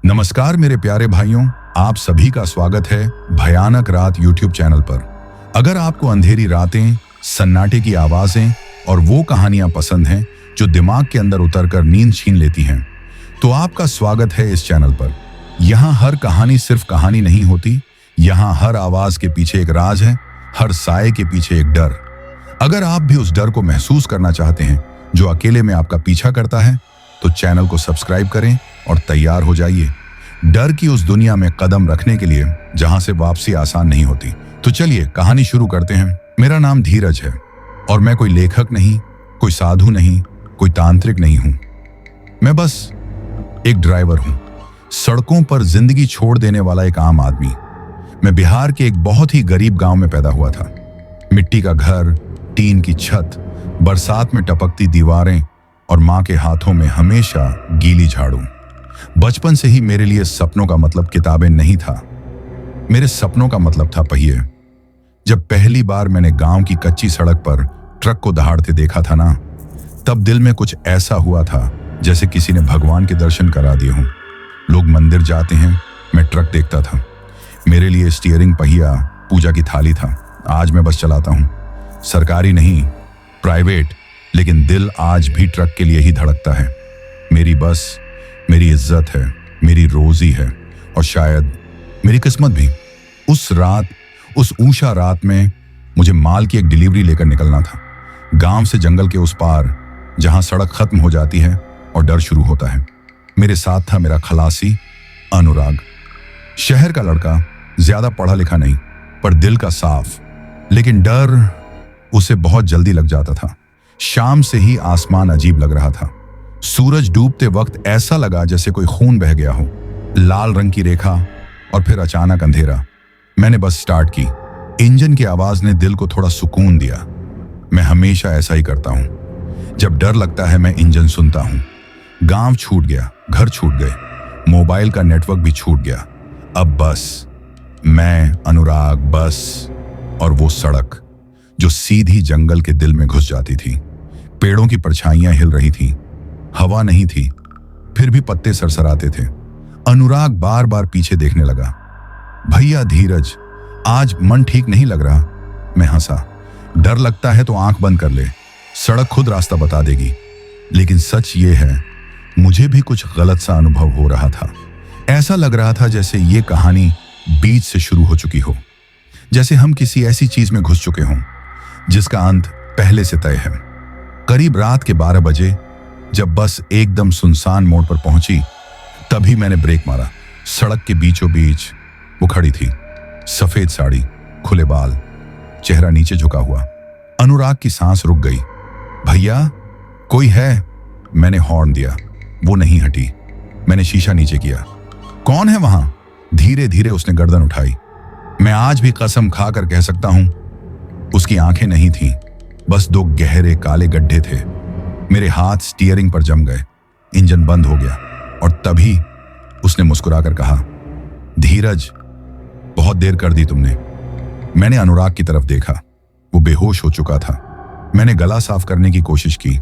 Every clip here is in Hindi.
नमस्कार मेरे प्यारे भाइयों, आप सभी का स्वागत है भयानक रात यूट्यूब चैनल पर। अगर आपको अंधेरी रातें, सन्नाटे की आवाजें और वो कहानियां पसंद हैं जो दिमाग के अंदर उतरकर नींद छीन लेती हैं, तो आपका स्वागत है इस चैनल पर। यहाँ हर कहानी सिर्फ कहानी नहीं होती, यहाँ हर आवाज के पीछे एक राज है, हर साए के पीछे एक डर। अगर आप भी उस डर को महसूस करना चाहते हैं जो अकेले में आपका पीछा करता है, तो चैनल को सब्सक्राइब करें और तैयार हो जाइए डर की उस दुनिया में कदम रखने के लिए जहां से वापसी आसान नहीं होती। तो चलिए कहानी शुरू करते हैं। मेरा नाम धीरज है और मैं कोई लेखक नहीं, कोई साधु नहीं, कोई तांत्रिक नहीं हूं। मैं बस एक ड्राइवर हूं, सड़कों पर जिंदगी छोड़ देने वाला एक आम आदमी। मैं बिहार के एक बहुत ही गरीब गांव में पैदा हुआ था। मिट्टी का घर, टीन की छत, बरसात में टपकती दीवारें और माँ के हाथों में हमेशा गीली झाड़ू। बचपन से ही मेरे लिए सपनों का मतलब किताबें नहीं था, मेरे सपनों का मतलब था पहिए। जब पहली बार मैंने गांव की कच्ची सड़क पर ट्रक को दहाड़ते देखा था ना, तब दिल में कुछ ऐसा हुआ था जैसे किसी ने भगवान के दर्शन करा दिए हों। लोग मंदिर जाते हैं, मैं ट्रक देखता था। मेरे लिए स्टीयरिंग पहिया पूजा की थाली था। आज मैं बस चलाता हूँ, सरकारी नहीं, प्राइवेट, लेकिन दिल आज भी ट्रक के लिए ही धड़कता है। मेरी बस मेरी इज्जत है, मेरी रोजी है और शायद मेरी किस्मत भी। उस रात, उस ऊषा रात में मुझे माल की एक डिलीवरी लेकर निकलना था, गांव से जंगल के उस पार जहां सड़क खत्म हो जाती है और डर शुरू होता है। मेरे साथ था मेरा खलासी अनुराग, शहर का लड़का, ज्यादा पढ़ा लिखा नहीं पर दिल का साफ। लेकिन डर उसे बहुत जल्दी लग जाता था। शाम से ही आसमान अजीब लग रहा था। सूरज डूबते वक्त ऐसा लगा जैसे कोई खून बह गया हो, लाल रंग की रेखा और फिर अचानक अंधेरा। मैंने बस स्टार्ट की। इंजन की आवाज ने दिल को थोड़ा सुकून दिया। मैं हमेशा ऐसा ही करता हूं, जब डर लगता है मैं इंजन सुनता हूं। गांव छूट गया, घर छूट गए, मोबाइल का नेटवर्क भी छूट गया। अब बस मैं, अनुराग, बस और वो सड़क जो सीधी जंगल के दिल में घुस जाती थी। पेड़ों की परछाइयां हिल रही थी, हवा नहीं थी, फिर भी पत्ते सरसराते थे। अनुराग बार बार पीछे देखने लगा। भैया धीरज, आज मन ठीक नहीं लग रहा। मैं हंसा। डर लगता है तो आंख बंद कर ले, सड़क खुद रास्ता बता देगी। लेकिन सच ये है, मुझे भी कुछ गलत सा अनुभव हो रहा था। ऐसा लग रहा था जैसे ये कहानी बीच से शुरू हो चुकी हो, जैसे हम किसी ऐसी चीज में घुस चुके हों जिसका अंत पहले से तय है। करीब रात के 12 बजे जब बस एकदम सुनसान मोड़ पर पहुंची, तभी मैंने ब्रेक मारा। सड़क के बीचों बीच वो खड़ी थी, सफेद साड़ी, खुले बाल, चेहरा नीचे झुका हुआ। अनुराग की सांस रुक गई। भैया कोई है? मैंने हॉर्न दिया, वो नहीं हटी। मैंने शीशा नीचे किया। कौन है वहां? धीरे धीरे उसने गर्दन उठाई। मैं आज भी कसम खाकर कह सकता हूं, उसकी आंखें नहीं थीं, बस 2 गहरे काले गड्ढे थे। मेरे हाथ स्टीयरिंग पर जम गए, इंजन बंद हो गया और तभी उसने मुस्कुराकर कहा, धीरज, बहुत देर कर दी तुमने। मैंने अनुराग की तरफ देखा, वो बेहोश हो चुका था। मैंने गला साफ करने की कोशिश की,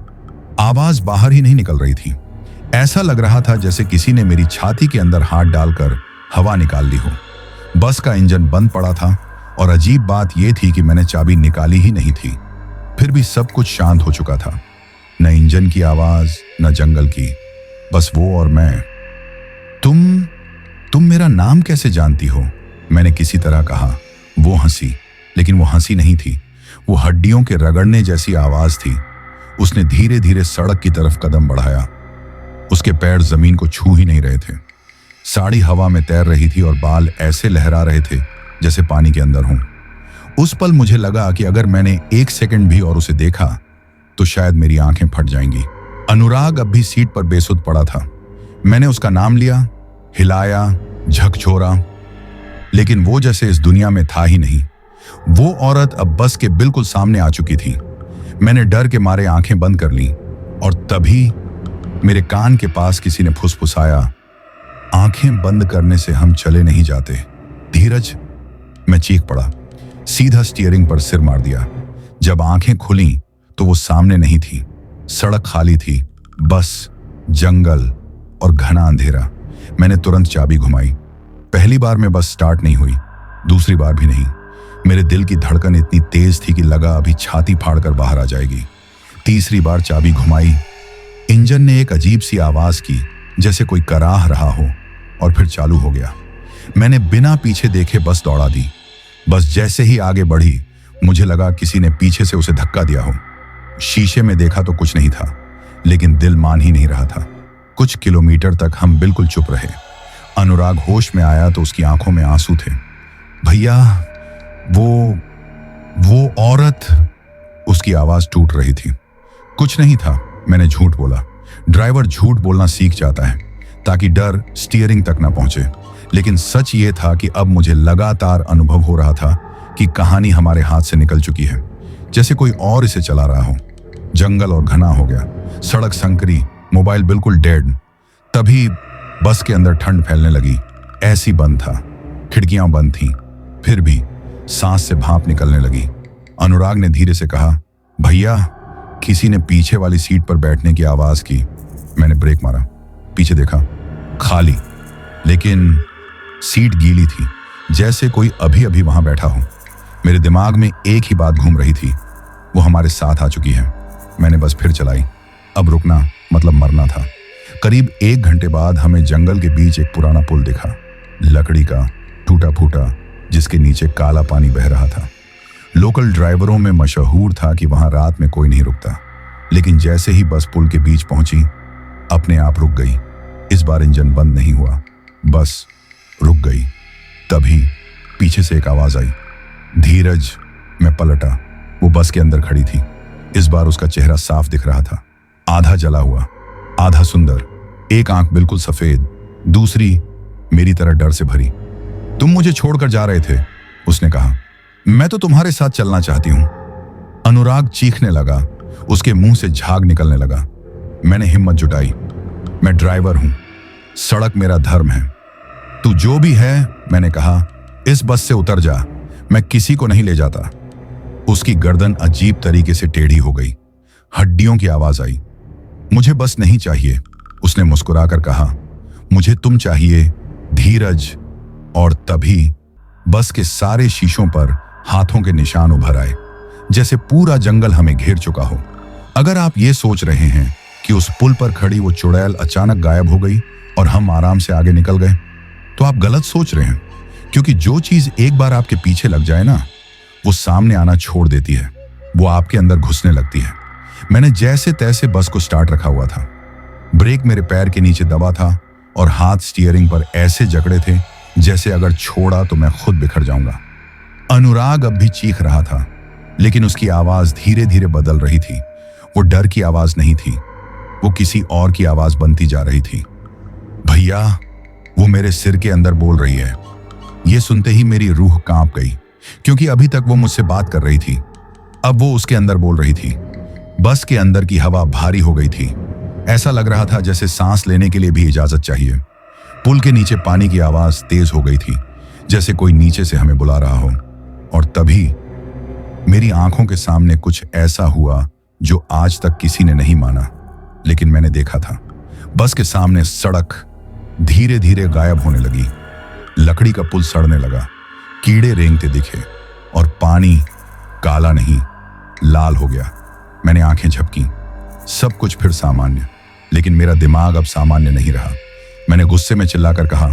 आवाज बाहर ही नहीं निकल रही थी। ऐसा लग रहा था जैसे किसी ने मेरी छाती के अंदर हाथ डालकर हवा निकाल ली हो। बस का इंजन बंद पड़ा था और अजीब बात यह थी कि मैंने चाबी निकाली ही नहीं थी। फिर भी सब कुछ शांत हो चुका था, न इंजन की आवाज, न जंगल की, बस वो और मैं। तुम मेरा नाम कैसे जानती हो? मैंने किसी तरह कहा। वो हंसी, लेकिन वो हंसी नहीं थी, वो हड्डियों के रगड़ने जैसी आवाज थी। उसने धीरे धीरे सड़क की तरफ कदम बढ़ाया। उसके पैर जमीन को छू ही नहीं रहे थे। साड़ी हवा में तैर रही थी और बाल ऐसे लहरा रहे थे जैसे पानी के अंदर हों। उस पल मुझे लगा कि अगर मैंने 1 सेकंड भी और उसे देखा तो शायद मेरी आंखें फट जाएंगी। अनुराग अब भी सीट पर बेसुध पड़ा था। मैंने उसका नाम लिया, हिलाया, झकझोरा, लेकिन वो जैसे इस दुनिया में था ही नहीं। वो औरत अब बस के बिल्कुल सामने आ चुकी थी। मैंने डर के मारे आंखें बंद कर लीं और तभी मेरे कान के पास किसी ने फुसफुसाया, आंखें बंद करने से हम चले नहीं जाते धीरज। मैं चीख पड़ा, सीधा स्टीयरिंग पर सिर मार दिया। जब आंखें खुली तो वो सामने नहीं थी, सड़क खाली थी, बस जंगल और घना अंधेरा। मैंने तुरंत चाबी घुमाई। पहली बार में बस स्टार्ट नहीं हुई, दूसरी बार भी नहीं। मेरे दिल की धड़कन इतनी तेज थी कि लगा अभी छाती फाड़कर बाहर आ जाएगी। तीसरी बार चाबी घुमाई, इंजन ने एक अजीब सी आवाज की, जैसे कोई कराह रहा हो, और फिर चालू हो गया। मैंने बिना पीछे देखे बस दौड़ा दी। बस जैसे ही आगे बढ़ी, मुझे लगा किसी ने पीछे से उसे धक्का दिया हो। शीशे में देखा तो कुछ नहीं था, लेकिन दिल मान ही नहीं रहा था। कुछ किलोमीटर तक हम बिल्कुल चुप रहे। अनुराग होश में आया तो उसकी आंखों में आंसू थे। भैया, वो औरत, उसकी आवाज टूट रही थी। कुछ नहीं था, मैंने झूठ बोला। ड्राइवर झूठ बोलना सीख जाता है ताकि डर स्टीयरिंग तक ना पहुंचे। लेकिन सच ये था कि अब मुझे लगातार अनुभव हो रहा था कि कहानी हमारे हाथ से निकल चुकी है, जैसे कोई और इसे चला रहा हो। जंगल और घना हो गया, सड़क संकरी, मोबाइल बिल्कुल डेड। तभी बस के अंदर ठंड फैलने लगी। ऐसी बंद था, खिड़कियां बंद थीं, फिर भी सांस से भाप निकलने लगी। अनुराग ने धीरे से कहा, भैया, किसी ने पीछे वाली सीट पर बैठने की आवाज की। मैंने ब्रेक मारा, पीछे देखा, खाली, लेकिन सीट गीली थी, जैसे कोई अभी अभी वहां बैठा हो। मेरे दिमाग में एक ही बात घूम रही थी, वो हमारे साथ आ चुकी है। मैंने बस फिर चलाई। अब रुकना मतलब मरना था। करीब 1 घंटे बाद हमें जंगल के बीच एक पुराना पुल दिखा, लकड़ी का, टूटा फूटा, जिसके नीचे काला पानी बह रहा था। लोकल ड्राइवरों में मशहूर था कि वहां रात में कोई नहीं रुकता। लेकिन जैसे ही बस पुल के बीच पहुंची, अपने आप रुक गई। इस बार इंजन बंद नहीं हुआ, बस रुक गई। तभी पीछे से एक आवाज आई, धीरज। मैं पलटा, वो बस के अंदर खड़ी थी। इस बार उसका चेहरा साफ दिख रहा था, आधा जला हुआ, आधा सुंदर। एक आंख बिल्कुल सफेद, दूसरी मेरी तरह डर से भरी। तुम मुझे छोड़कर जा रहे थे, उसने कहा। मैं तो तुम्हारे साथ चलना चाहती हूं। अनुराग चीखने लगा, उसके मुंह से झाग निकलने लगा। मैंने हिम्मत जुटाई, मैं ड्राइवर हूं, सड़क मेरा धर्म है। तू जो भी है, मैंने कहा, इस बस से उतर जा, मैं किसी को नहीं ले जाता। उसकी गर्दन अजीब तरीके से टेढ़ी हो गई, हड्डियों की आवाज आई। मुझे बस नहीं चाहिए, उसने मुस्कुराकर कहा, मुझे तुम चाहिए, धीरज। और तभी बस के सारे शीशों पर हाथों के निशान उभर आए, जैसे पूरा जंगल हमें घेर चुका हो। अगर आप ये सोच रहे हैं कि उस पुल पर खड़ी वो चुड़ैल अचानक गायब हो गई और हम आराम से आगे निकल गए, तो आप गलत सोच रहे हैं। क्योंकि जो चीज एक बार आपके पीछे लग जाए ना, वो सामने आना छोड़ देती है, वो आपके अंदर घुसने लगती है। मैंने जैसे तैसे बस को स्टार्ट रखा हुआ था, ब्रेक मेरे पैर के नीचे दबा था और हाथ स्टीयरिंग पर ऐसे जकड़े थे जैसे अगर छोड़ा तो मैं खुद बिखर जाऊंगा। अनुराग अब भी चीख रहा था, लेकिन उसकी आवाज धीरे धीरे बदल रही थी। वो डर की आवाज नहीं थी, वो किसी और की आवाज बनती जा रही थी। भैया, वो मेरे सिर के अंदर बोल रही है। ये सुनते ही मेरी रूह कांप गई, क्योंकि अभी तक वो मुझसे बात कर रही थी, अब वो उसके अंदर बोल रही थी। बस के अंदर की हवा भारी हो गई थी, ऐसा लग रहा था जैसे सांस लेने के लिए भी इजाजत चाहिए। पुल के नीचे पानी की आवाज तेज हो गई थी, जैसे कोई नीचे से हमें बुला रहा हो। और तभी मेरी आंखों के सामने कुछ ऐसा हुआ जो आज तक किसी ने नहीं माना, लेकिन मैंने देखा था। बस के सामने सड़क धीरे धीरे गायब होने लगी, लकड़ी का पुल सड़ने लगा, कीड़े रेंगते दिखे और पानी काला नहीं लाल हो गया। मैंने आंखें झपकी, सब कुछ फिर सामान्य, लेकिन मेरा दिमाग अब सामान्य नहीं रहा। मैंने गुस्से में चिल्लाकर कहा,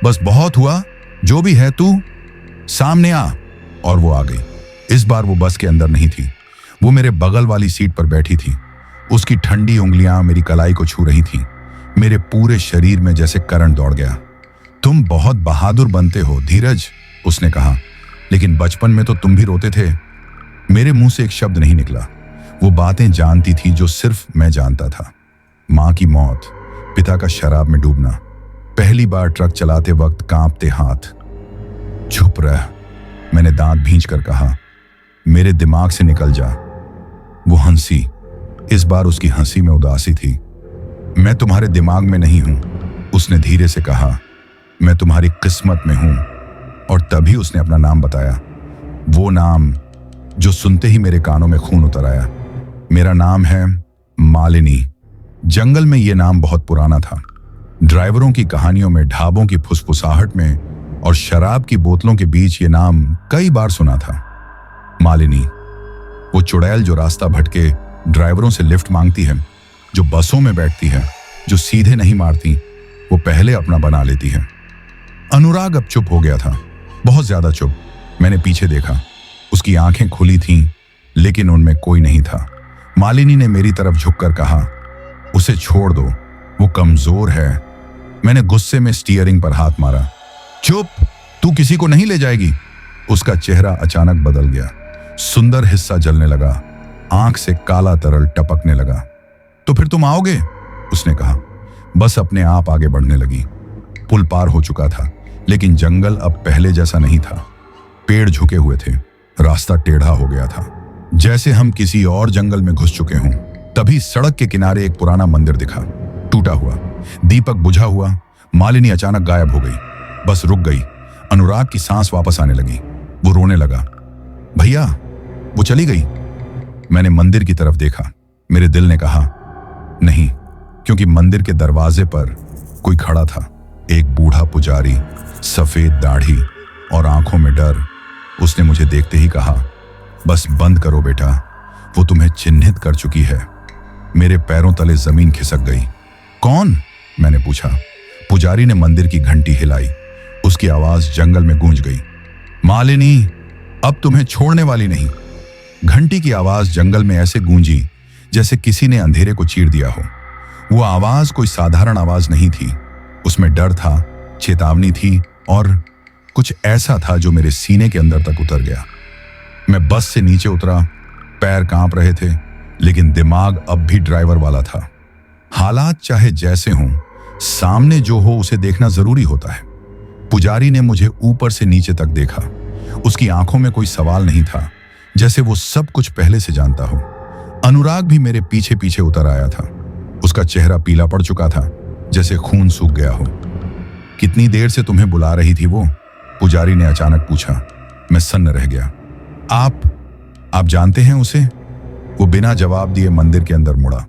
बस बहुत हुआ, जो भी है तू सामने आ। और वो आ गई। इस बार वो बस के अंदर नहीं थी, वो मेरे बगल वाली सीट पर बैठी थी। उसकी ठंडी उंगलियां मेरी कलाई को छू रही थीं। मेरे पूरे शरीर में जैसे करंट दौड़ गया। तुम बहुत बहादुर बनते हो धीरज, उसने कहा, लेकिन बचपन में तो तुम भी रोते थे। मेरे मुंह से एक शब्द नहीं निकला। वो बातें जानती थी जो सिर्फ मैं जानता था। माँ की मौत, पिता का शराब में डूबना, पहली बार ट्रक चलाते वक्त कांपते हाथ। चुप रह, मैंने दांत भींच कर कहा, मेरे दिमाग से निकल जा। वो हंसी, इस बार उसकी हंसी में उदासी थी। मैं तुम्हारे दिमाग में नहीं हूं, उसने धीरे से कहा, मैं तुम्हारी किस्मत में हूं। और तभी उसने अपना नाम बताया, वो नाम जो सुनते ही मेरे कानों में खून उतर आया। मेरा नाम है मालिनी। जंगल में ये नाम बहुत पुराना था। ड्राइवरों की कहानियों में, ढाबों की फुसफुसाहट में और शराब की बोतलों के बीच ये नाम कई बार सुना था। मालिनी, वो चुड़ैल जो रास्ता भटके ड्राइवरों से लिफ्ट मांगती है, जो बसों में बैठती है, जो सीधे नहीं मारती, वो पहले अपना बना लेती है। अनुराग अब चुप हो गया था, बहुत ज्यादा चुप। मैंने पीछे देखा, उसकी आंखें खुली थीं, लेकिन उनमें कोई नहीं था। मालिनी ने मेरी तरफ झुककर कहा, उसे छोड़ दो, वो कमजोर है। मैंने गुस्से में स्टीयरिंग पर हाथ मारा। चुप, तू किसी को नहीं ले जाएगी। उसका चेहरा अचानक बदल गया, सुंदर हिस्सा जलने लगा, आंख से काला तरल टपकने लगा। तो फिर तुम आओगे? उसने कहा। बस अपने आप आगे बढ़ने लगी। पुल पार हो चुका था, लेकिन जंगल अब पहले जैसा नहीं था। पेड़ झुके हुए थे, रास्ता टेढ़ा हो गया था, जैसे हम किसी और जंगल में घुस चुके हों। तभी सड़क के किनारे एक पुराना मंदिर दिखा, टूटा हुआ, दीपक बुझा हुआ। मालिनी अचानक गायब हो गई, बस रुक गई। अनुराग की सांस वापस आने लगी, वो रोने लगा। भैया, वो चली गई। मैंने मंदिर की तरफ देखा। मेरे दिल ने कहा नहीं, क्योंकि मंदिर के दरवाजे पर कोई खड़ा था, एक बूढ़ा पुजारी, सफेद दाढ़ी और आंखों में डर। उसने मुझे देखते ही कहा, बस बंद करो बेटा, वो तुम्हें चिन्हित कर चुकी है। मेरे पैरों तले जमीन खिसक गई। कौन? मैंने पूछा। पुजारी ने मंदिर की घंटी हिलाई, उसकी आवाज जंगल में गूंज गई। मालिनी, अब तुम्हें छोड़ने वाली नहीं। घंटी की आवाज जंगल में ऐसे गूंजी जैसे किसी ने अंधेरे को चीर दिया हो। वो आवाज कोई साधारण आवाज नहीं थी, उसमें डर था, चेतावनी थी और कुछ ऐसा था जो मेरे सीने के अंदर तक उतर गया। मैं बस से नीचे उतरा, पैर कांप रहे थे, लेकिन दिमाग अब भी ड्राइवर वाला था। हालात चाहे जैसे हों, सामने जो हो उसे देखना जरूरी होता है। पुजारी ने मुझे ऊपर से नीचे तक देखा। उसकी आंखों में कोई सवाल नहीं था, जैसे वो सब कुछ पहले से जानता हो। अनुराग भी मेरे पीछे पीछे उतर आया था। उसका चेहरा पीला पड़ चुका था, जैसे खून सूख गया हो। कितनी देर से तुम्हें बुला रही थी वो? पुजारी ने अचानक पूछा। मैं सन्न रह गया। आप जानते हैं उसे? वो बिना जवाब दिए मंदिर के अंदर मुड़ा।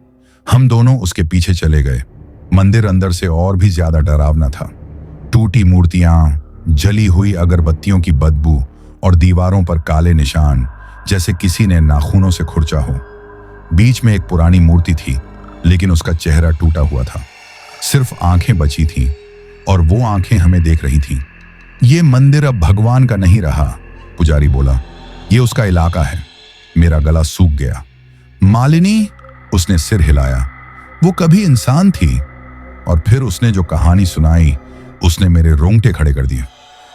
हम दोनों उसके पीछे चले गए। मंदिर अंदर से और भी ज्यादा डरावना था। टूटी मूर्तियां, जली हुई अगरबत्तियों की बदबू और दीवारों पर काले निशान, जैसे किसी ने नाखूनों से खुरचा हो। बीच में एक पुरानी मूर्ति थी, लेकिन उसका चेहरा टूटा हुआ था, सिर्फ आंखें बची थीं, और वो आंखें हमें देख रही थीं। ये मंदिर अब भगवान का नहीं रहा, पुजारी बोला। ये उसका इलाका है। मेरा गला सूख गया। मालिनी, उसने सिर हिलाया। वो कभी इंसान थी। और फिर उसने जो कहानी सुनाई, उसने मेरे रोंगटे खड़े कर दिए।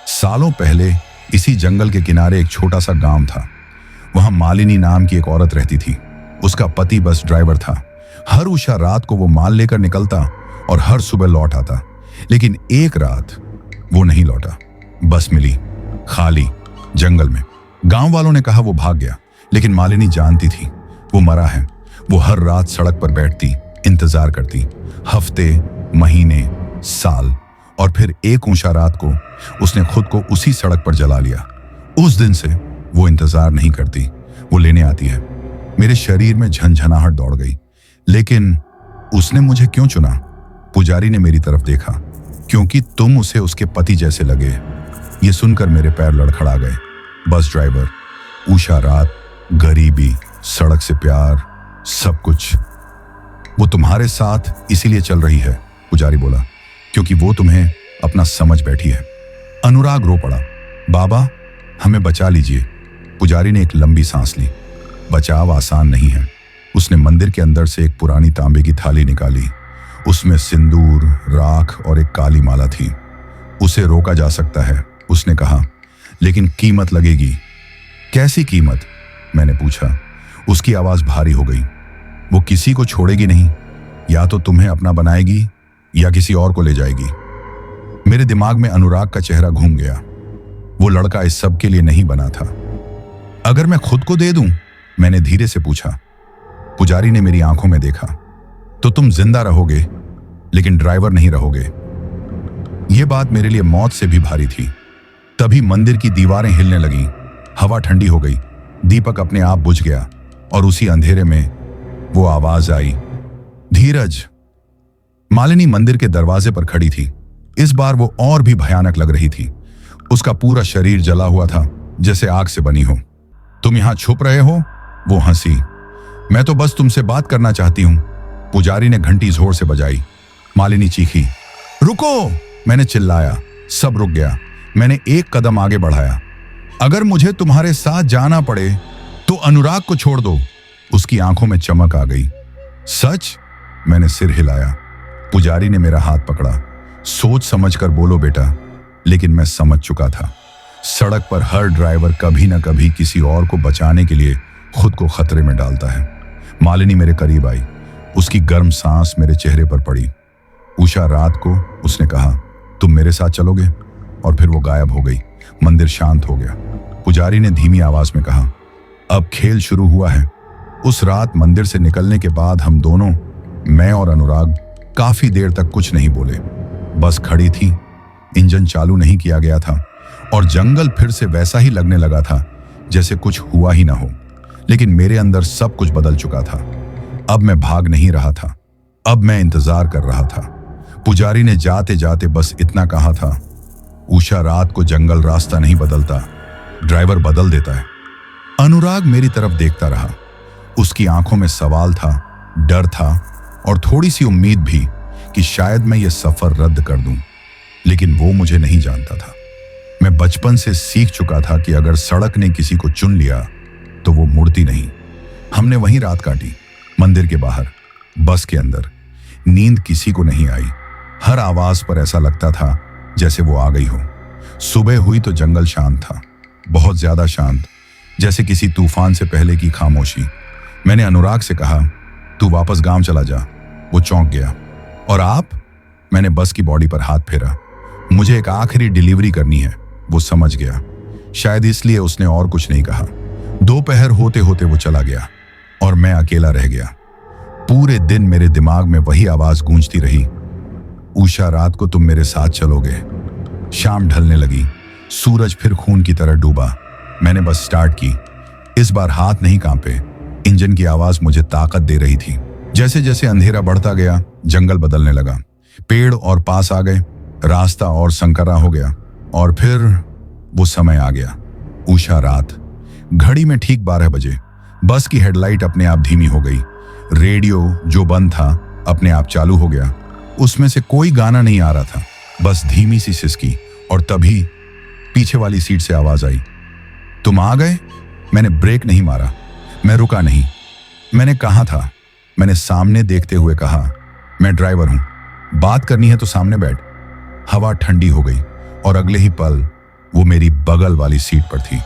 सालों पहले इसी जंगल के किनारे एक छोटा सा गांव था। वहां मालिनी नाम की एक औरत रहती थी। उसका पति बस ड्राइवर था। हर उषा रात को वो माल लेकर निकलता और हर सुबह लौट आता। लेकिन एक रात वो नहीं लौटा। बस मिली, खाली, जंगल में। गांव वालों ने कहा वो भाग गया, लेकिन मालिनी जानती थी वो मरा है। वो हर रात सड़क पर बैठती, इंतजार करती, हफ्ते, महीने, साल, और फिर एक ऊंचा रात को उसने खुद को उसी सड़क पर जला लिया। उस दिन से वो इंतजार नहीं करती, वो लेने आती है। मेरे शरीर में झंझनाहट दौड़ गई। लेकिन उसने मुझे क्यों चुना? पुजारी ने मेरी तरफ देखा। क्योंकि तुम उसे उसके पति जैसे लगे। ये सुनकर मेरे पैर लड़खड़ा गए। बस ड्राइवर, उषा रात, गरीबी, सड़क से प्यार, सब कुछ वो तुम्हारे साथ इसीलिए चल रही है, पुजारी बोला, क्योंकि वो तुम्हें अपना समझ बैठी है। अनुराग रो पड़ा। बाबा, हमें बचा लीजिए। पुजारी ने एक लंबी सांस ली। बचाव आसान नहीं है। उसने मंदिर के अंदर से एक पुरानी तांबे की थाली निकाली। उसमें सिंदूर, राख और एक काली माला थी। उसे रोका जा सकता है, उसने कहा, लेकिन कीमत लगेगी। कैसी कीमत? मैंने पूछा। उसकी आवाज भारी हो गई। वो किसी को छोड़ेगी नहीं। या तो तुम्हें अपना बनाएगी या किसी और को ले जाएगी। मेरे दिमाग में अनुराग का चेहरा घूम गया। वो लड़का इस सब के लिए नहीं बना था। अगर मैं खुद को दे दूं? मैंने धीरे से पूछा। पुजारी ने मेरी आंखों में देखा। तो तुम जिंदा रहोगे, लेकिन ड्राइवर नहीं रहोगे। यह बात मेरे लिए मौत से भी भारी थी। तभी मंदिर की दीवारें हिलने लगीं, हवा ठंडी हो गई, दीपक अपने आप बुझ गया, और उसी अंधेरे में वो आवाज आई, धीरज। मालिनी मंदिर के दरवाजे पर खड़ी थी। इस बार वो और भी भयानक लग रही थी। उसका पूरा शरीर जला हुआ था, जैसे आग से बनी हो। तुम यहां छुप रहे हो? वो हंसी। मैं तो बस तुमसे बात करना चाहती हूं। पुजारी ने घंटी जोर से बजाई। मालिनी चीखी, रुको! मैंने चिल्लाया। सब रुक गया। मैंने एक कदम आगे बढ़ाया। अगर मुझे तुम्हारे साथ जाना पड़े तो अनुराग को छोड़ दो। उसकी आंखों में चमक आ गई। सच? मैंने सिर हिलाया। पुजारी ने मेरा हाथ पकड़ा। सोच समझ कर बोलो बेटा। लेकिन मैं समझ चुका था। सड़क पर हर ड्राइवर कभी न कभी किसी और को बचाने के लिए खुद को खतरे में डालता है। मालिनी मेरे करीब आई। उसकी गर्म सांस मेरे चेहरे पर पड़ी। उषा रात को उसने कहा, तुम मेरे साथ चलोगे? और फिर वो गायब हो गई। मंदिर शांत हो गया। पुजारी ने धीमी आवाज में कहा, अब खेल शुरू हुआ है। उस रात मंदिर से निकलने के बाद हम दोनों, मैं और अनुराग, काफी देर तक कुछ नहीं बोले। बस खड़ी थी। इंजन चालू नहीं किया गया था और जंगल फिर से वैसा ही लगने लगा था जैसे कुछ हुआ ही ना हो। लेकिन मेरे अंदर सब कुछ बदल चुका था। अब मैं भाग नहीं रहा था। अब मैं इंतजार कर रहा था। पुजारी ने जाते जाते बस इतना कहा था, उषा रात को जंगल रास्ता नहीं बदलता, ड्राइवर बदल देता है। अनुराग मेरी तरफ देखता रहा। उसकी आंखों में सवाल था, डर था और थोड़ी सी उम्मीद भी कि शायद मैं ये सफर रद्द कर दूं। लेकिन वो मुझे नहीं जानता था। मैं बचपन से सीख चुका था कि अगर सड़क ने किसी को चुन लिया तो वो मुड़ती नहीं। हमने वहीं रात काटी, मंदिर के बाहर, बस के अंदर। नींद किसी को नहीं आई। हर आवाज पर ऐसा लगता था जैसे वो आ गई हो। सुबह हुई तो जंगल शांत था, बहुत ज्यादा शांत, जैसे किसी तूफान से पहले की खामोशी। मैंने अनुराग से कहा, तू वापस गांव चला जा। वो चौंक गया। और आप? मैंने बस की बॉडी पर हाथ फेरा। मुझे एक आखिरी डिलीवरी करनी है। वो समझ गया। शायद इसलिए उसने और कुछ नहीं कहा। दोपहर होते होते वो चला गया और मैं अकेला रह गया। पूरे दिन मेरे दिमाग में वही आवाज गूंजती रही, उषा रात को तुम मेरे साथ चलोगे। शाम ढलने लगी। सूरज फिर खून की तरह डूबा। मैंने बस स्टार्ट की। इस बार हाथ नहीं कांपे। इंजन की आवाज मुझे ताकत दे रही थी। जैसे जैसे अंधेरा बढ़ता गया, जंगल बदलने लगा। पेड़ और पास आ गए, रास्ता और संकरा हो गया। और फिर वो समय आ गया, उषा रात। घड़ी में ठीक 12 बजे। बस की हेडलाइट अपने आप धीमी हो गई। रेडियो जो बंद था अपने आप चालू हो गया। उसमें से कोई गाना नहीं आ रहा था, बस धीमी सी सिसकी। और तभी पीछे वाली सीट से आवाज आई, तुम आ गए? मैंने ब्रेक नहीं मारा। मैं रुका नहीं। मैंने कहा था, मैंने सामने देखते हुए कहा, मैं ड्राइवर हूं, बात करनी है तो सामने बैठ। हवा ठंडी हो गई और अगले ही पल वो मेरी बगल वाली सीट पर थी।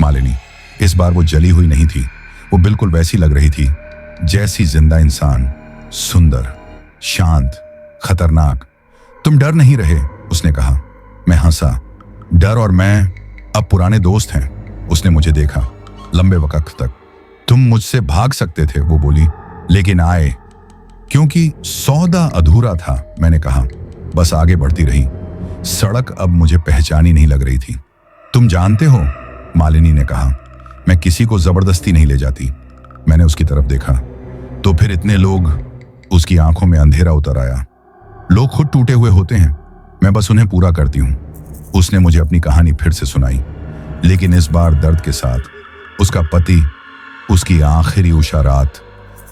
मालिनी। इस बार वो जली हुई नहीं थी। वो बिल्कुल वैसी लग रही थी जैसी जिंदा इंसान, सुंदर, शांत, खतरनाक। तुम डर नहीं रहे? उसने कहा। मैं हंसा। डर और मैं अब पुराने दोस्त हैं। उसने मुझे देखा लंबे वक्त तक। तुम मुझसे भाग सकते थे, वो बोली, लेकिन आए क्योंकि सौदा अधूरा था। मैंने कहा। बस आगे बढ़ती रही। सड़क अब मुझे पहचानी नहीं लग रही थी। तुम जानते हो, मालिनी ने कहा, मैं किसी को जबरदस्ती नहीं ले जाती। मैंने उसकी तरफ देखा तो फिर इतने लोग। उसकी आंखों में अंधेरा उतर आया। लोग खुद टूटे हुए होते हैं, मैं बस उन्हें पूरा करती हूं। उसने मुझे अपनी कहानी फिर से सुनाई, लेकिन इस बार दर्द के साथ। उसका पति, उसकी आखिरी उषा रात,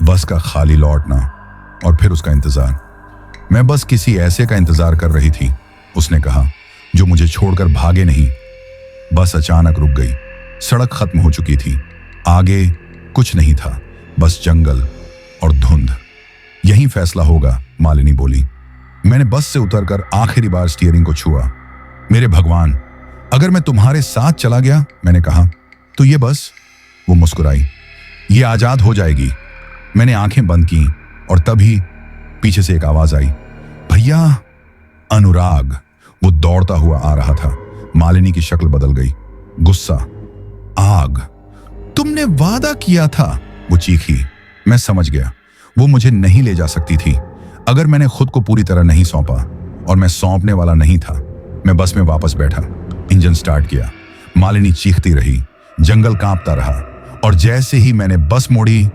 बस का खाली लौटना और फिर उसका इंतजार। मैं बस किसी ऐसे का इंतजार कर रही थी, उसने कहा, जो मुझे छोड़कर भागे नहीं। बस अचानक रुक गई। सड़क खत्म हो चुकी थी। आगे कुछ नहीं था, बस जंगल और धुंध। यही फैसला होगा, मालिनी बोली। मैंने बस से उतरकर आखिरी बार स्टीयरिंग को छुआ। मेरे भगवान, अगर मैं तुम्हारे साथ चला गया, मैंने कहा, तो ये बस। वो मुस्कुराई। ये आजाद हो जाएगी। मैंने आंखें बंद की और तभी पीछे से एक आवाज आई, भैया। अनुराग। वो दौड़ता हुआ आ रहा था। मालिनी की शक्ल बदल गई। गुस्सा, आग। तुमने वादा किया था, वो चीखी। मैं समझ गया, वो मुझे नहीं ले जा सकती थी अगर मैंने खुद को पूरी तरह नहीं सौंपा, और मैं सौंपने वाला नहीं था। मैं बस में वापस बैठा, इंजन स्टार्ट किया। मालिनी चीखती रही, जंगल कांपता रहा, और जैसे ही मैंने बस मोड़ी,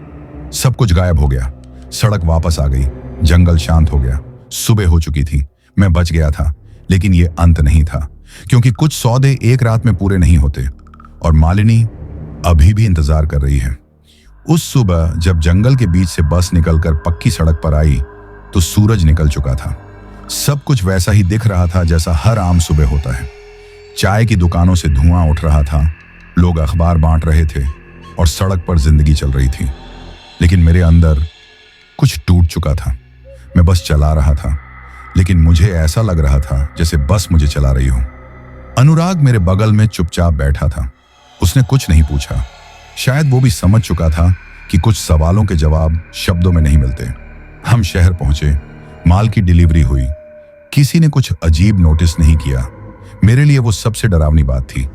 सब कुछ गायब हो गया। सड़क वापस आ गई, जंगल शांत हो गया, सुबह हो चुकी थी। मैं बच गया था, लेकिन ये अंत नहीं था, क्योंकि कुछ सौदे एक रात में पूरे नहीं होते और मालिनी अभी भी इंतजार कर रही है। उस सुबह जब जंगल के बीच से बस निकलकर पक्की सड़क पर आई तो सूरज निकल चुका था। सब कुछ वैसा ही दिख रहा था जैसा हर आम सुबह होता है। चाय की दुकानों से धुआं उठ रहा था, लोग अखबार बांट रहे थे और सड़क पर जिंदगी चल रही थी। लेकिन मेरे अंदर कुछ टूट चुका था। मैं बस चला रहा था, लेकिन मुझे ऐसा लग रहा था जैसे बस मुझे चला रही हो। अनुराग मेरे बगल में चुपचाप बैठा था। उसने कुछ नहीं पूछा। शायद वो भी समझ चुका था कि कुछ सवालों के जवाब शब्दों में नहीं मिलते। हम शहर पहुंचे, माल की डिलीवरी हुई। किसी ने कुछ अजीब नोटिस नहीं किया। मेरे लिए वो सबसे डरावनी बात थी,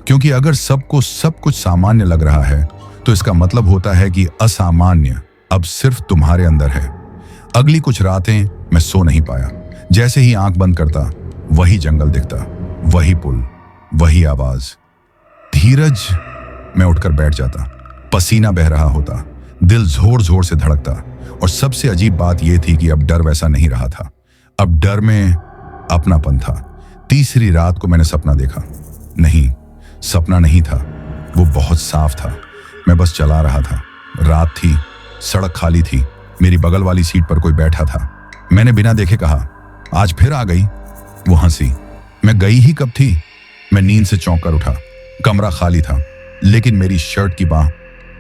क्योंकि अगर सबको सब कुछ सामान्य लग रहा है तो इसका मतलब होता है कि असामान्य अब सिर्फ तुम्हारे अंदर है। अगली कुछ रातें मैं सो नहीं पाया। जैसे ही आंख बंद करता, वही जंगल दिखता, वही पुल, वही आवाज। धीरज, मैं उठकर बैठ जाता। पसीना बह रहा होता, दिल जोर जोर से धड़कता। और सबसे अजीब बात यह थी कि अब डर वैसा नहीं रहा था। अब डर में अपनापन था। तीसरी रात को मैंने सपना देखा। नहीं, सपना नहीं था, वो बहुत साफ था। मैं बस चला रहा था। रात थी, सड़क खाली थी। मेरी बगल वाली सीट पर कोई बैठा था। मैंने बिना देखे कहा, आज फिर आ गई? वो हंसी। मैं गई ही कब थी? मैं नींद से चौंक कर उठा। कमरा खाली था, लेकिन मेरी शर्ट की बाह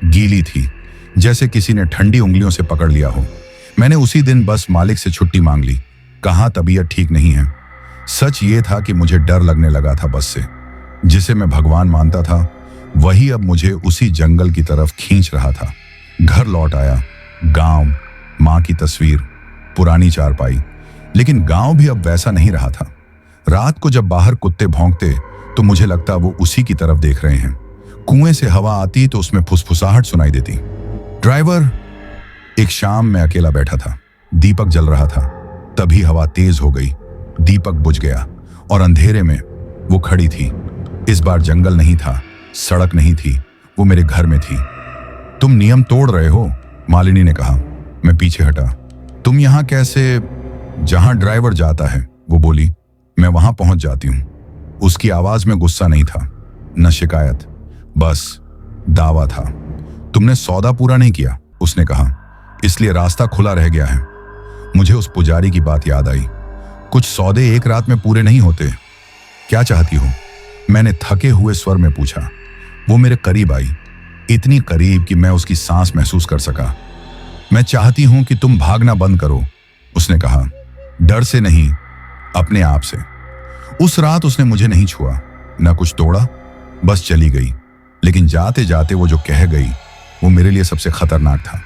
गीली थी, जैसे किसी ने ठंडी उंगलियों से पकड़ लिया हो। मैंने उसी दिन बस मालिक से छुट्टी मांग ली। कहा तबीयत ठीक नहीं है। सच ये था कि मुझे डर लगने लगा था बस से। जिसे मैं भगवान मानता था, वही अब मुझे उसी जंगल की तरफ खींच रहा था। घर लौट आया। गांव, माँ की तस्वीर, पुरानी चारपाई। लेकिन गांव भी अब वैसा नहीं रहा था। रात को जब बाहर कुत्ते भौंकते तो मुझे लगता वो उसी की तरफ देख रहे हैं। कुएं से हवा आती तो उसमें फुसफुसाहट सुनाई देती। ड्राइवर, एक शाम मैं अकेला बैठा था। दीपक जल रहा था। तभी हवा तेज हो गई, दीपक बुझ गया और अंधेरे में वो खड़ी थी। इस बार जंगल नहीं था, सड़क नहीं थी, वो मेरे घर में थी। तुम नियम तोड़ रहे हो, मालिनी ने कहा। मैं पीछे हटा। तुम यहां कैसे? जहां ड्राइवर जाता है, वो बोली। मैं वहां पहुंच जाती हूं। उसकी आवाज में गुस्सा नहीं था, न शिकायत, बस दावा था। तुमने सौदा पूरा नहीं किया, उसने कहा, इसलिए रास्ता खुला रह गया है। मुझे उस पुजारी की बात याद आई। कुछ सौदे एक रात में पूरे नहीं होते। क्या चाहती हो? मैंने थके हुए स्वर में पूछा। वो मेरे करीब आई, इतनी करीब कि मैं उसकी सांस महसूस कर सका। मैं चाहती हूं कि तुम भागना बंद करो, उसने कहा। डर से नहीं, अपने आप से। उस रात उसने मुझे नहीं छुआ, न कुछ तोड़ा, बस चली गई। लेकिन जाते जाते वो जो कह गई, वो मेरे लिए सबसे खतरनाक था।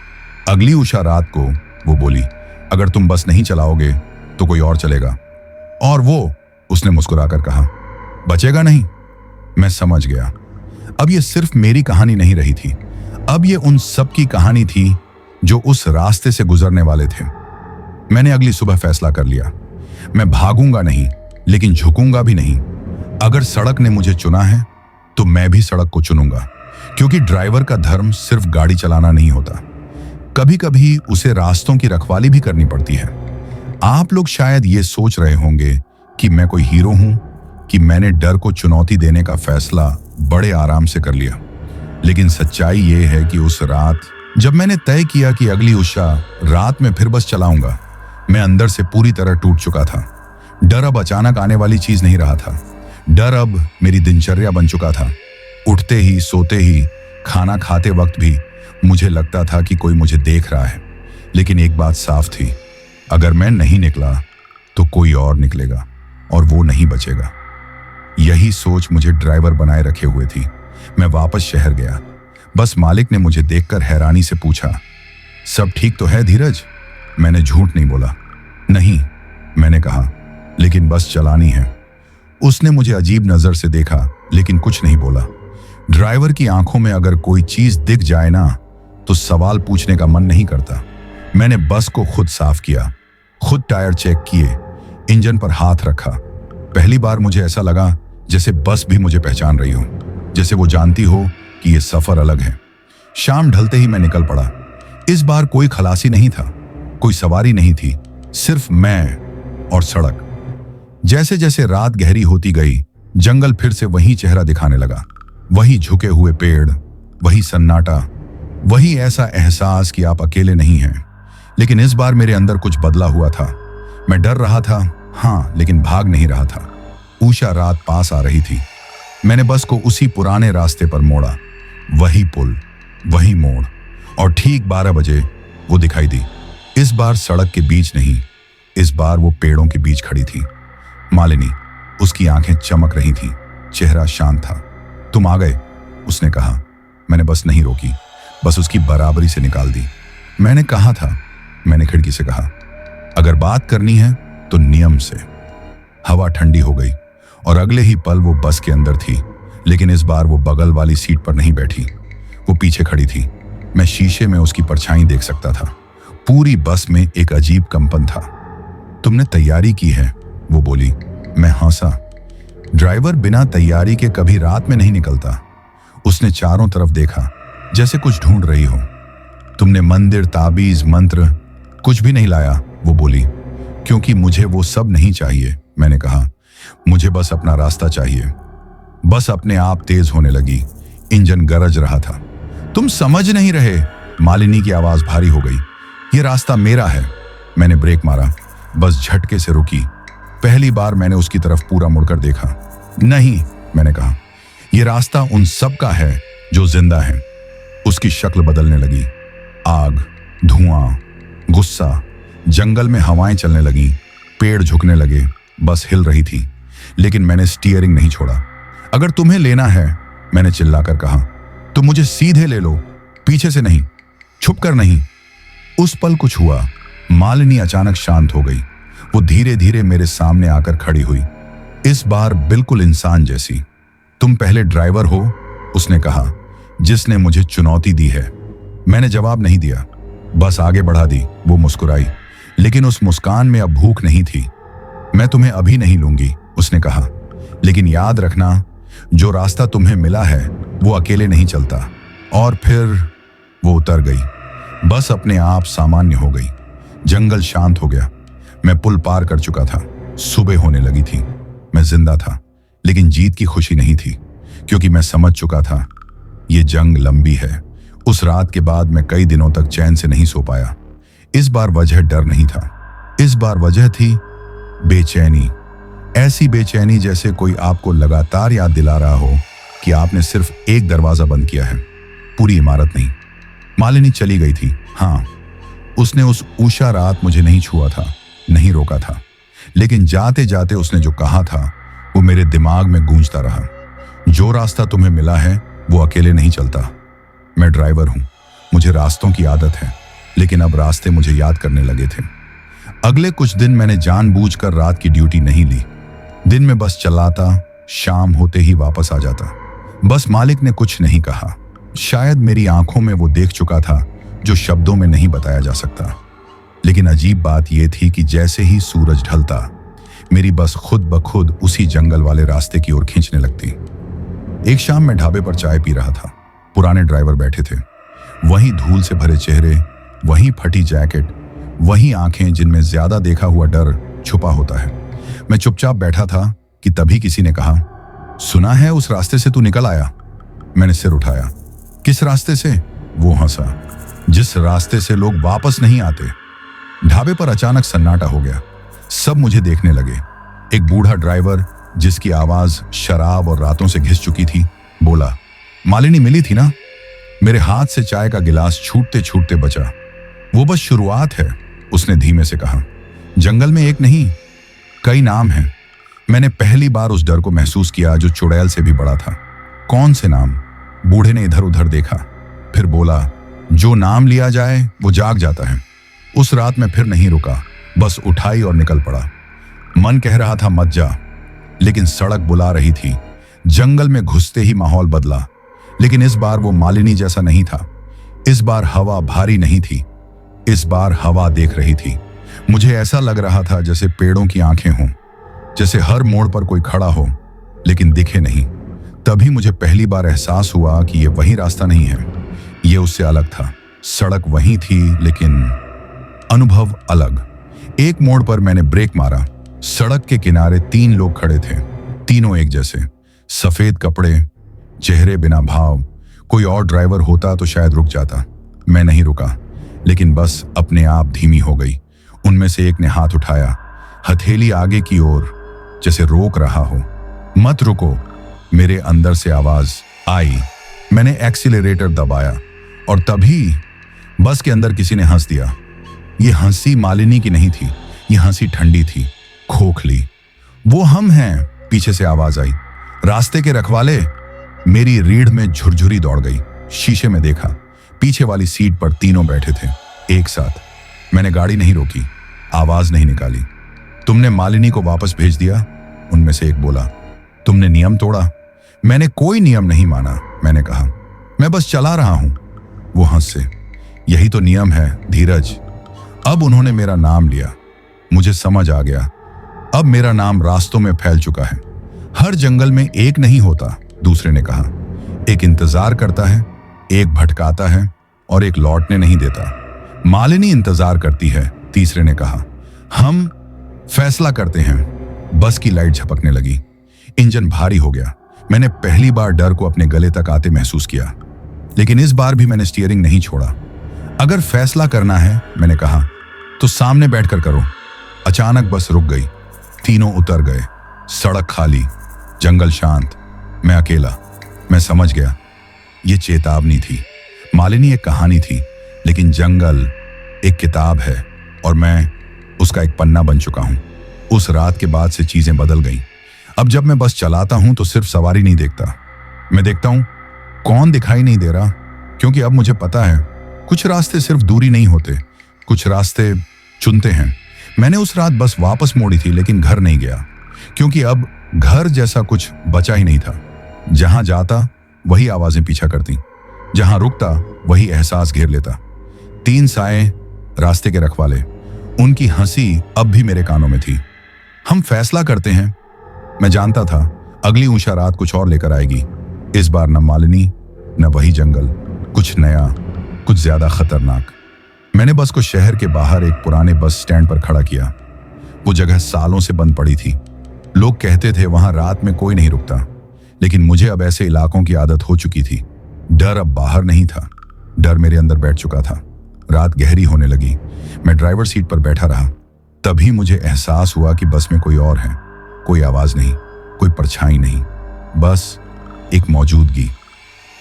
अगली उषा रात को वो बोली, अगर तुम बस नहीं चलाओगे तो कोई और चलेगा। और वो, उसने मुस्कुराकर कहा, बचेगा नहीं। मैं समझ गया। अब ये सिर्फ मेरी कहानी नहीं रही थी, अब ये उन सब की कहानी थी जो उस रास्ते से गुजरने वाले थे। मैंने अगली सुबह फैसला कर लिया, मैं भागूंगा नहीं, लेकिन झुकूंगा भी नहीं। अगर सड़क ने मुझे चुना है तो मैं भी सड़क को चुनूंगा, क्योंकि ड्राइवर का धर्म सिर्फ गाड़ी चलाना नहीं होता, कभी कभी उसे रास्तों की रखवाली भी करनी पड़ती है। आप लोग शायद ये सोच रहे होंगे कि मैं कोई हीरो हूं, कि मैंने डर को चुनौती देने का फैसला बड़े आराम से कर लिया। लेकिन सच्चाई ये है कि उस रात जब मैंने तय किया कि अगली उषा रात में फिर बस चलाऊंगा, मैं अंदर से पूरी तरह टूट चुका था। डर अब अचानक आने वाली चीज नहीं रहा था। डर अब मेरी दिनचर्या बन चुका था। उठते ही, सोते ही, खाना खाते वक्त भी मुझे लगता था कि कोई मुझे देख रहा है। लेकिन एक बात साफ थी, अगर मैं नहीं निकला तो कोई और निकलेगा और वो नहीं बचेगा। यही सोच मुझे ड्राइवर बनाए रखे हुए थी। मैं वापस शहर गया। बस मालिक ने मुझे देखकर हैरानी से पूछा, सब ठीक तो है धीरज? मैंने झूठ नहीं बोला। नहीं, मैंने कहा, लेकिन बस चलानी है। उसने मुझे अजीब नजर से देखा, लेकिन कुछ नहीं बोला। ड्राइवर की आंखों में अगर कोई चीज दिख जाए ना, तो सवाल पूछने का मन नहीं करता। मैंने बस को खुद साफ किया, खुद टायर चेक किए, इंजन पर हाथ रखा। पहली बार मुझे ऐसा लगा जैसे बस भी मुझे पहचान रही हो, जैसे वो जानती हो कि ये सफर अलग है। शाम ढलते ही मैं निकल पड़ा। इस बार कोई खलासी नहीं था, कोई सवारी नहीं थी, सिर्फ मैं और सड़क। जैसे जैसे रात गहरी होती गई, जंगल फिर से वही चेहरा दिखाने लगा। वही झुके हुए पेड़, वही सन्नाटा, वही ऐसा एहसास कि आप अकेले नहीं हैं। लेकिन इस बार मेरे अंदर कुछ बदला हुआ था। मैं डर रहा था, हाँ, लेकिन भाग नहीं रहा था। उषा रात पास आ रही थी। मैंने बस को उसी पुराने रास्ते पर मोड़ा। वही पुल, वही मोड़, और ठीक 12 बजे वो दिखाई दी। इस बार सड़क के बीच नहीं, इस बार वो पेड़ों के बीच खड़ी थी। मालिनी, उसकी आंखें चमक रही थीं, चेहरा शांत था। तुम आ गए, उसने कहा। मैंने बस नहीं रोकी, बस उसकी बराबरी से निकाल दी। मैंने कहा था, मैंने खिड़की से कहा, अगर बात करनी है तो नियम से। हवा ठंडी हो गई और अगले ही पल वो बस के अंदर थी, लेकिन इस बार वो बगल वाली सीट पर नहीं बैठी। वो पीछे खड़ी थी। मैं शीशे में उसकी परछाई देख सकता था। पूरी बस में एक अजीब कंपन था। तुमने तैयारी की है, वो बोली। मैं हंसा। ड्राइवर बिना तैयारी के कभी रात में नहीं निकलता। उसने चारों तरफ देखा, जैसे कुछ ढूंढ रही हो। तुमने मंदिर, ताबीज, मंत्र कुछ भी नहीं लाया, वो बोली। क्योंकि मुझे वो सब नहीं चाहिए, मैंने कहा। मुझे बस अपना रास्ता चाहिए। बस अपने आप तेज होने लगी। इंजन गरज रहा था। तुम समझ नहीं रहे, मालिनी की आवाज भारी हो गई। ये रास्ता मेरा है। मैंने ब्रेक मारा। बस झटके से रुकी। पहली बार मैंने उसकी तरफ पूरा मुड़कर देखा। नहीं, मैंने कहा, यह रास्ता उन सब का है जो जिंदा हैं। उसकी शक्ल बदलने लगी। आग, धुआं, गुस्सा। जंगल में हवाएं चलने लगी, पेड़ झुकने लगे, बस हिल रही थी। लेकिन मैंने स्टीयरिंग नहीं छोड़ा। अगर तुम्हें लेना है, मैंने चिल्लाकर कहा, तो मुझे सीधे ले लो, पीछे से नहीं, छुपकर नहीं। उस पल कुछ हुआ। मालिनी अचानक शांत हो गई। वो धीरे धीरे मेरे सामने आकर खड़ी हुई, इस बार बिल्कुल इंसान जैसी। तुम पहले ड्राइवर हो, उसने कहा, जिसने मुझे चुनौती दी है। मैंने जवाब नहीं दिया, बस आगे बढ़ा दी। वो मुस्कुराई, लेकिन उस मुस्कान में अब भूख नहीं थी। मैं तुम्हें अभी नहीं लूंगी, उसने कहा, लेकिन याद रखना, जो रास्ता तुम्हें मिला है वो अकेले नहीं चलता। और फिर वो उतर गई। बस अपने आप सामान्य हो गई। जंगल शांत हो गया। मैं पुल पार कर चुका था। सुबह होने लगी थी। मैं जिंदा था, लेकिन जीत की खुशी नहीं थी, क्योंकि मैं समझ चुका था ये जंग लंबी है। उस रात के बाद मैं कई दिनों तक चैन से नहीं सो पाया। इस बार वजह डर नहीं था, इस बार वजह थी बेचैनी। ऐसी बेचैनी जैसे कोई आपको लगातार याद दिला रहा हो कि आपने सिर्फ एक दरवाजा बंद किया है, पूरी इमारत नहीं। मालिनी चली गई थी, हाँ, उसने उस उषा रात मुझे नहीं छुआ था, नहीं रोका था, लेकिन जाते जाते उसने जो कहा था वो मेरे दिमाग में गूंजता रहा। जो रास्ता तुम्हें मिला है वो अकेले नहीं चलता। मैं ड्राइवर हूं, मुझे रास्तों की आदत है, लेकिन अब रास्ते मुझे याद करने लगे थे। अगले कुछ दिन मैंने जानबूझकर रात की ड्यूटी नहीं ली। दिन में बस चलाता, शाम होते ही वापस आ जाता। बस मालिक ने कुछ नहीं कहा। शायद मेरी आंखों में वो देख चुका था जो शब्दों में नहीं बताया जा सकता। लेकिन अजीब बात यह थी कि जैसे ही सूरज ढलता, मेरी बस खुद ब खुद उसी जंगल वाले रास्ते की ओर खींचने लगती। एक शाम मैं ढाबे पर चाय पी रहा था। पुराने ड्राइवर बैठे थे। वही धूल से भरे चेहरे, वही फटी जैकेट, वही आंखें जिनमें ज्यादा देखा हुआ डर छुपा होता है। मैं चुपचाप बैठा था कि तभी किसी ने कहा, सुना है उस रास्ते से तू निकल आया? मैंने सिर उठाया। किस रास्ते से? वो हंसा। जिस रास्ते से लोग वापस नहीं आते। ढाबे पर अचानक सन्नाटा हो गया। सब मुझे देखने लगे। एक बूढ़ा ड्राइवर, जिसकी आवाज शराब और रातों से घिस चुकी थी, बोला, मालिनी मिली थी ना? मेरे हाथ से चाय का गिलास छूटते छूटते बचा। वो बस शुरुआत है, उसने धीमे से कहा। जंगल में एक नहीं, कई नाम हैं। मैंने पहली बार उस डर को महसूस किया जो चुड़ैल से भी बड़ा था। कौन से नाम? बूढ़े ने इधर उधर देखा, फिर बोला, जो नाम लिया जाए वो जाग जाता है। उस रात मैं फिर नहीं रुका, बस उठाई और निकल पड़ा। मन कह रहा था मत जा, लेकिन सड़क बुला रही थी। जंगल में घुसते ही माहौल बदला, लेकिन इस बार वो मालिनी जैसा नहीं था। इस बार हवा भारी नहीं थी, इस बार हवा देख रही थी। मुझे ऐसा लग रहा था जैसे पेड़ों की आंखें हों, जैसे हर मोड़ पर कोई खड़ा हो लेकिन दिखे नहीं। तभी मुझे पहली बार एहसास हुआ कि ये वही रास्ता नहीं है, ये उससे अलग था। सड़क वही थी, लेकिन अनुभव अलग। एक मोड़ पर मैंने ब्रेक मारा, सड़क के किनारे 3 लोग खड़े थे, तीनों एक जैसे, सफेद कपड़े, चेहरे बिना भाव। कोई और ड्राइवर होता तो शायद रुक जाता। मैं नहीं रुका, लेकिन बस अपने आप धीमी हो गई। उनमें से एक ने हाथ उठाया, हथेली आगे की ओर, जैसे रोक रहा हो। मत रुको, मेरे अंदर से आवाज आई। मैंने एक्सीलरेटर दबाया और तभी बस के अंदर किसी ने हंस दिया। ये हंसी मालिनी की नहीं थी, ये हंसी ठंडी थी, खोखली। वो हम हैं, पीछे से आवाज आई। रास्ते के रखवाले। मेरी रीढ़ में झुरझुरी दौड़ गई। शीशे में देखा, पीछे वाली सीट पर तीनों बैठे थे, एक साथ। मैंने गाड़ी नहीं रोकी, आवाज नहीं निकाली। तुमने मालिनी को वापस भेज दिया, उनमें से एक बोला। तुमने नियम तोड़ा। मैंने कोई नियम नहीं माना, मैंने कहा। मैं बस चला रहा हूं। वो हंसे। यही तो नियम है, धीरज। अब उन्होंने मेरा नाम लिया। मुझे समझ आ गया, अब मेरा नाम रास्तों में फैल चुका है। हर जंगल में एक नहीं होता, दूसरे ने कहा। एक इंतजार करता है, एक भटकाता है और एक लौटने नहीं देता। मालिनी इंतजार करती है, तीसरे ने कहा। हम फैसला करते हैं। बस की लाइट झपकने लगी। इंजन भारी हो गया। मैंने पहली बार डर को अपने गले तक आते महसूस किया, लेकिन इस बार भी मैंने स्टीयरिंग नहीं छोड़ा। अगर फैसला करना है, मैंने कहा, तो सामने बैठकर करो। अचानक बस रुक गई। तीनों उतर गए। सड़क खाली, जंगल शांत, मैं अकेला। मैं समझ गया, ये चेतावनी थी। मालिनी एक कहानी थी, लेकिन जंगल एक किताब है और मैं उसका एक पन्ना बन चुका हूं। उस रात के बाद से चीजें बदल गईं। अब जब मैं बस चलाता हूं तो सिर्फ सवारी नहीं देखता, मैं देखता हूं कौन दिखाई नहीं दे रहा। क्योंकि अब मुझे पता है, कुछ रास्ते सिर्फ दूरी नहीं होते, कुछ रास्ते चुनते हैं। मैंने उस रात बस वापस मोड़ी थी, लेकिन घर नहीं गया, क्योंकि अब घर जैसा कुछ बचा ही नहीं था। जहां जाता वही आवाजें पीछा करती, जहां रुकता वही एहसास घेर लेता। 3 साए, रास्ते के रखवाले। उनकी हंसी अब भी मेरे कानों में थी। हम फैसला करते हैं। मैं जानता था अगली ऊषा रात कुछ और लेकर आएगी। इस बार न मालिनी, न वही जंगल, कुछ नया, कुछ ज्यादा खतरनाक। मैंने बस को शहर के बाहर एक पुराने बस स्टैंड पर खड़ा किया। वो जगह सालों से बंद पड़ी थी। लोग कहते थे वहां रात में कोई नहीं रुकता, लेकिन मुझे अब ऐसे इलाकों की आदत हो चुकी थी। डर अब बाहर नहीं था, डर मेरे अंदर बैठ चुका था। रात गहरी होने लगी। मैं ड्राइवर सीट पर बैठा रहा। तभी मुझे एहसास हुआ कि बस में कोई और है। कोई आवाज नहीं, कोई परछाई नहीं, बस एक मौजूदगी।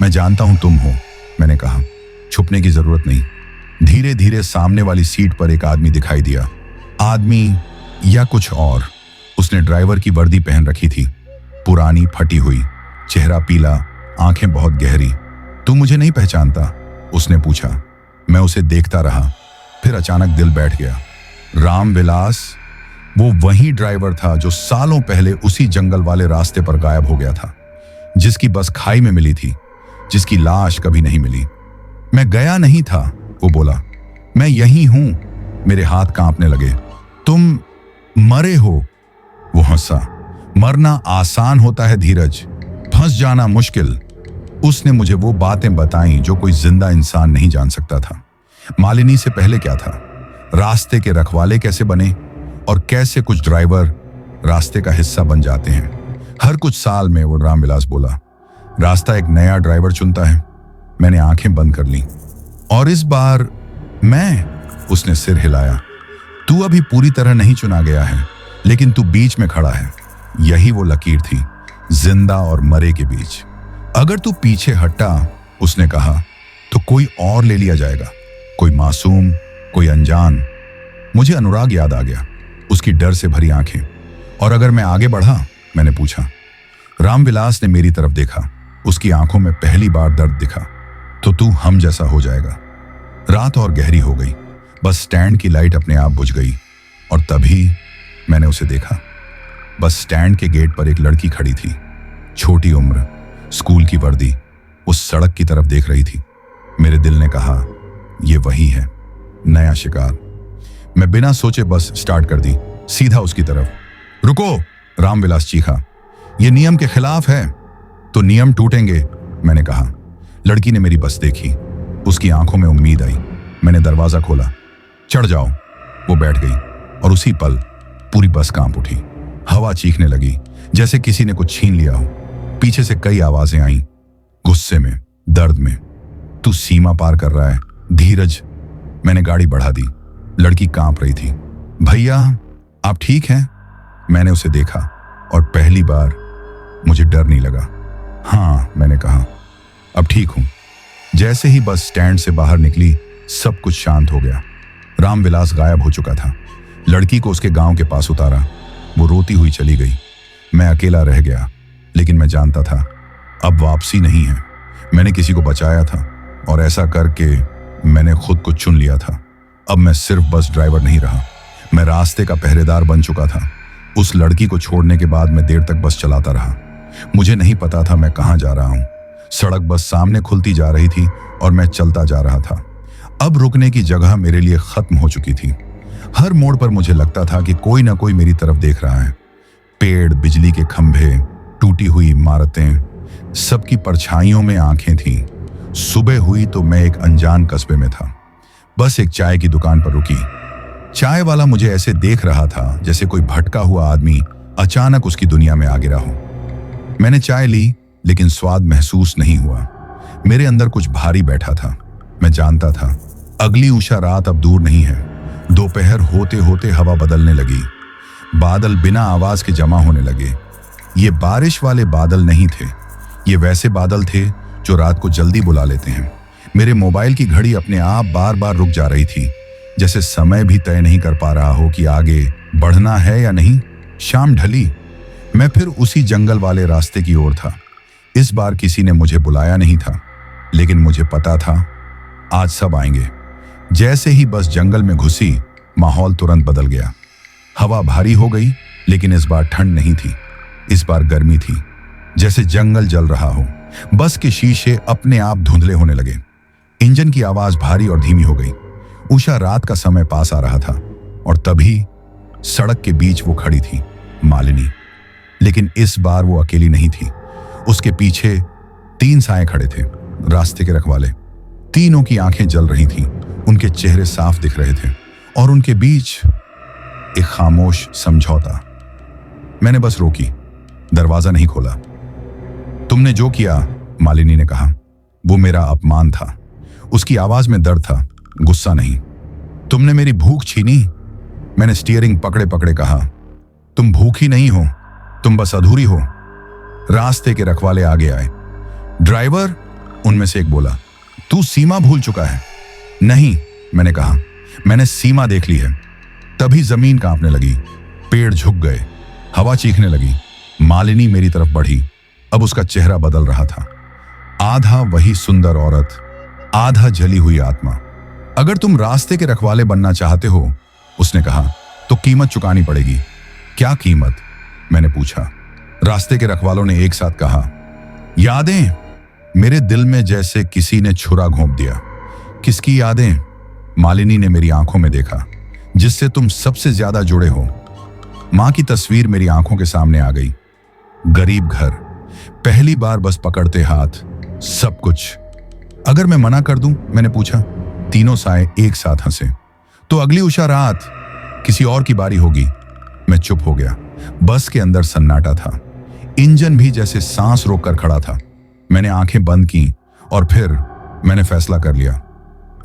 मैं जानता हूं तुम हो, मैंने कहा। छुपने की जरूरत नहीं। धीरे धीरे सामने वाली सीट पर एक आदमी दिखाई दिया। आदमी या कुछ और। उसने ड्राइवर की वर्दी पहन रखी थी, पुरानी, फटी हुई, चेहरा पीला, आंखें बहुत गहरी। तू मुझे नहीं पहचानता? उसने पूछा। मैं उसे देखता रहा, फिर अचानक दिल बैठ गया। रामविलास, वो वही ड्राइवर था जो सालों पहले उसी जंगल वाले रास्ते पर गायब हो गया था, जिसकी बस खाई में मिली थी, जिसकी लाश कभी नहीं मिली। मैं गया नहीं था, वो बोला। मैं यही हूं। मेरे हाथ कांपने लगे। तुम मरे हो? वो हंसा। मरना आसान होता है धीरज, फंस जाना मुश्किल। उसने मुझे वो बातें बताई जो कोई जिंदा इंसान नहीं जान सकता था। मालिनी से पहले क्या था, रास्ते के रखवाले कैसे बने, और कैसे कुछ ड्राइवर रास्ते का हिस्सा बन जाते हैं। हर कुछ साल में, वो रामविलास बोला, रास्ता एक नया ड्राइवर चुनता है। मैंने आंखें बंद कर ली। और इस बार मैं, उसने सिर हिलाया। तू अभी पूरी तरह नहीं चुना गया है, लेकिन तू बीच में खड़ा है। यही वो लकीर थी, जिंदा और मरे के बीच। अगर तू पीछे हटा, उसने कहा, तो कोई और ले लिया जाएगा, कोई मासूम, कोई अनजान। मुझे अनुराग याद आ गया, उसकी डर से भरी आंखें। और अगर मैं आगे बढ़ा, मैंने पूछा। रामविलास ने मेरी तरफ देखा। उसकी आंखों में पहली बार दर्द दिखा। तो तू हम जैसा हो जाएगा। रात और गहरी हो गई। बस स्टैंड की लाइट अपने आप बुझ गई, और तभी मैंने उसे देखा। बस स्टैंड के गेट पर एक लड़की खड़ी थी, छोटी उम्र, स्कूल की वर्दी। उस सड़क की तरफ देख रही थी। मेरे दिल ने कहा, यह वही है, नया शिकार। मैं बिना सोचे बस स्टार्ट कर दी, सीधा उसकी तरफ। रुको, रामविलास चीखा। यह नियम के खिलाफ है। तो नियम टूटेंगे, मैंने कहा। लड़की ने मेरी बस देखी। उसकी आंखों में उम्मीद आई। मैंने दरवाजा खोला। चढ़ जाओ। वो बैठ गई, और उसी पल पूरी बस कांप उठी। हवा चीखने लगी जैसे किसी ने कुछ छीन लिया हो। पीछे से कई आवाजें आईं, गुस्से में, दर्द में। तू सीमा पार कर रहा है, धीरज। मैंने गाड़ी बढ़ा दी। लड़की कांप रही थी। भैया, आप ठीक हैं? मैंने उसे देखा और पहली बार मुझे डर नहीं लगा। हाँ, मैंने कहा, अब ठीक हूं। जैसे ही बस स्टैंड से बाहर निकली, सब कुछ शांत हो गया। रामविलास गायब हो चुका था। लड़की को उसके गांव के पास उतारा। वो रोती हुई चली गई। मैं अकेला रह गया, लेकिन मैं जानता था अब वापसी नहीं है। मैंने किसी को बचाया था और ऐसा करके मैंने खुद को चुन लिया था। अब मैं सिर्फ बस ड्राइवर नहीं रहा, मैं रास्ते का पहरेदार बन चुका था। उस लड़की को छोड़ने के बाद मैं देर तक बस चलाता रहा। मुझे नहीं पता था मैं कहां जा रहा हूं। सड़क बस सामने खुलती जा रही थी और मैं चलता जा रहा था। अब रुकने की जगह मेरे लिए खत्म हो चुकी थी। हर मोड़ पर मुझे लगता था कि कोई ना कोई मेरी तरफ देख रहा है। पेड़, बिजली के खंभे, टूटी हुई इमारतें, सबकी परछाइयों में आंखें थीं। सुबह हुई तो मैं एक अनजान कस्बे में था। बस एक चाय की दुकान पर रुकी। चाय वाला मुझे ऐसे देख रहा था जैसे कोई भटका हुआ आदमी अचानक उसकी दुनिया में आ गिरा हो। मैंने चाय ली, लेकिन स्वाद महसूस नहीं हुआ। मेरे अंदर कुछ भारी बैठा था। मैं जानता था अगली उषा रात अब दूर नहीं है। दोपहर होते होते हवा बदलने लगी। बादल बिना आवाज के जमा होने लगे। ये बारिश वाले बादल नहीं थे, ये वैसे बादल थे जो रात को जल्दी बुला लेते हैं। मेरे मोबाइल की घड़ी अपने आप बार बार रुक जा रही थी, जैसे समय भी तय नहीं कर पा रहा हो कि आगे बढ़ना है या नहीं। शाम ढली। मैं फिर उसी जंगल वाले रास्ते की ओर था। इस बार किसी ने मुझे बुलाया नहीं था, लेकिन मुझे पता था आज सब आएंगे। जैसे ही बस जंगल में घुसी, माहौल तुरंत बदल गया। हवा भारी हो गई, लेकिन इस बार ठंड नहीं थी, इस बार गर्मी थी, जैसे जंगल जल रहा हो। बस के शीशे अपने आप धुंधले होने लगे। इंजन की आवाज भारी और धीमी हो गई। उषा रात का समय पास आ रहा था और तभी सड़क के बीच वो खड़ी थी, मालिनी। लेकिन इस बार वो अकेली नहीं थी। उसके पीछे 3 साए खड़े थे, रास्ते के रखवाले। तीनों की आंखें जल रही थीं, उनके चेहरे साफ दिख रहे थे और उनके बीच एक खामोश समझौता। मैंने बस रोकी, दरवाजा नहीं खोला। तुमने जो किया, मालिनी ने कहा, वो मेरा अपमान था। उसकी आवाज में दर्द था, गुस्सा नहीं। तुमने मेरी भूख छीनी। मैंने स्टीयरिंग पकड़े पकड़े कहा, तुम भूखी नहीं हो, तुम बस अधूरी हो। रास्ते के रखवाले आगे आए। ड्राइवर, उनमें से एक बोला, तू सीमा भूल चुका है। नहीं, मैंने कहा, मैंने सीमा देख ली है। तभी जमीन कांपने लगी, पेड़ झुक गए, हवा चीखने लगी। मालिनी मेरी तरफ बढ़ी। अब उसका चेहरा बदल रहा था। आधा वही सुंदर औरत, आधा जली हुई आत्मा। अगर तुम रास्ते के रखवाले बनना चाहते हो, उसने कहा, तो कीमत चुकानी पड़ेगी। क्या कीमत? मैंने पूछा। रास्ते के रखवालों ने एक साथ कहा, यादें। मेरे दिल में जैसे किसी ने छुरा घोंप दिया। किसकी यादें? मालिनी ने मेरी आंखों में देखा, जिससे तुम सबसे ज्यादा जुड़े हो। मां की तस्वीर मेरी आंखों के सामने आ गई। गरीब घर, पहली बार बस पकड़ते हाथ, सब कुछ। अगर मैं मना कर दूं? मैंने पूछा। तीनों साए एक साथ हंसे। तो अगली उषा रात किसी और की बारी होगी। मैं चुप हो गया। बस के अंदर सन्नाटा था। इंजन भी जैसे सांस रोककर खड़ा था। मैंने आंखें बंद की और फिर मैंने फैसला कर लिया।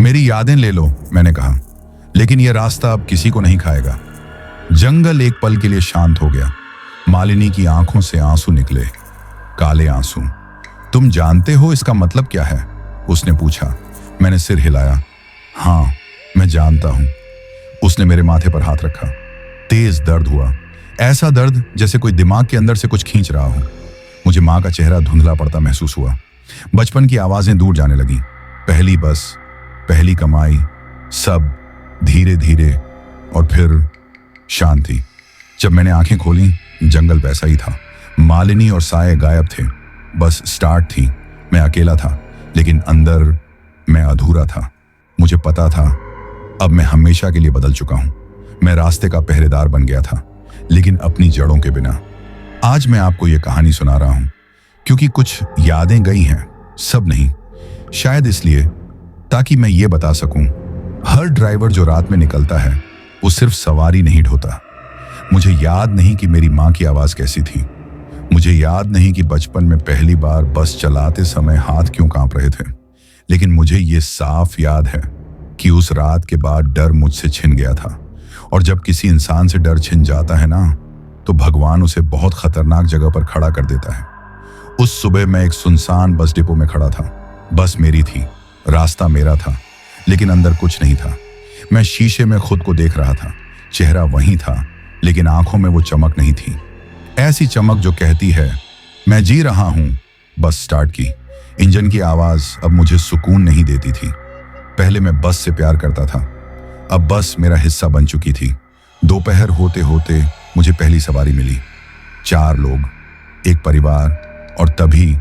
मेरी यादें ले लो, मैंने कहा, लेकिन यह रास्ता अब किसी को नहीं खाएगा। जंगल एक पल के लिए शांत हो गया। मालिनी की आंखों से आंसू निकले, काले आंसू। तुम जानते हो इसका मतलब क्या है? उसने पूछा। मैंने सिर हिलाया। हाँ, मैं जानता हूं। उसने मेरे माथे पर हाथ रखा। तेज दर्द हुआ, ऐसा दर्द जैसे कोई दिमाग के अंदर से कुछ खींच रहा हो। मुझे मां का चेहरा धुंधला पड़ता महसूस हुआ। बचपन की आवाजें दूर जाने लगी। पहली बस, पहली कमाई, सब धीरे धीरे, और फिर शांति। जब मैंने आंखें खोली, जंगल वैसा ही था। मालिनी और साए गायब थे। बस स्टार्ट थी। मैं अकेला था, लेकिन अंदर मैं अधूरा था। मुझे पता था अब मैं हमेशा के लिए बदल चुका हूं। मैं रास्ते का पहरेदार बन गया था, लेकिन अपनी जड़ों के बिना। आज मैं आपको यह कहानी सुना रहा हूं क्योंकि कुछ यादें गई हैं, सब नहीं। शायद इसलिए ताकि मैं ये बता सकूं, हर ड्राइवर जो रात में निकलता है वो सिर्फ सवारी नहीं ढोता, मुझे याद नहीं कि मेरी माँ की आवाज कैसी थी। मुझे याद नहीं कि बचपन में पहली बार बस चलाते समय हाथ क्यों कांप रहे थे। लेकिन मुझे ये साफ याद है कि उस रात के बाद डर मुझसे छिन गया था। और जब किसी इंसान से डर छिन जाता है ना, तो भगवान उसे बहुत खतरनाक जगह पर खड़ा कर देता है। उस सुबह मैं एक सुनसान बस डिपो में खड़ा था। बस मेरी थी, रास्ता मेरा था, लेकिन अंदर कुछ नहीं था। मैं शीशे में खुद को देख रहा था। चेहरा वही था, लेकिन आंखों में वो चमक नहीं थी। ऐसी चमक जो कहती है मैं जी रहा हूं। बस स्टार्ट की। इंजन की आवाज अब मुझे सुकून नहीं देती थी। पहले मैं बस से प्यार करता था, अब बस मेरा हिस्सा बन चुकी थी। दोपहर होते होते मुझे पहली सवारी मिली। 4 लोग, एक परिवार, और तभी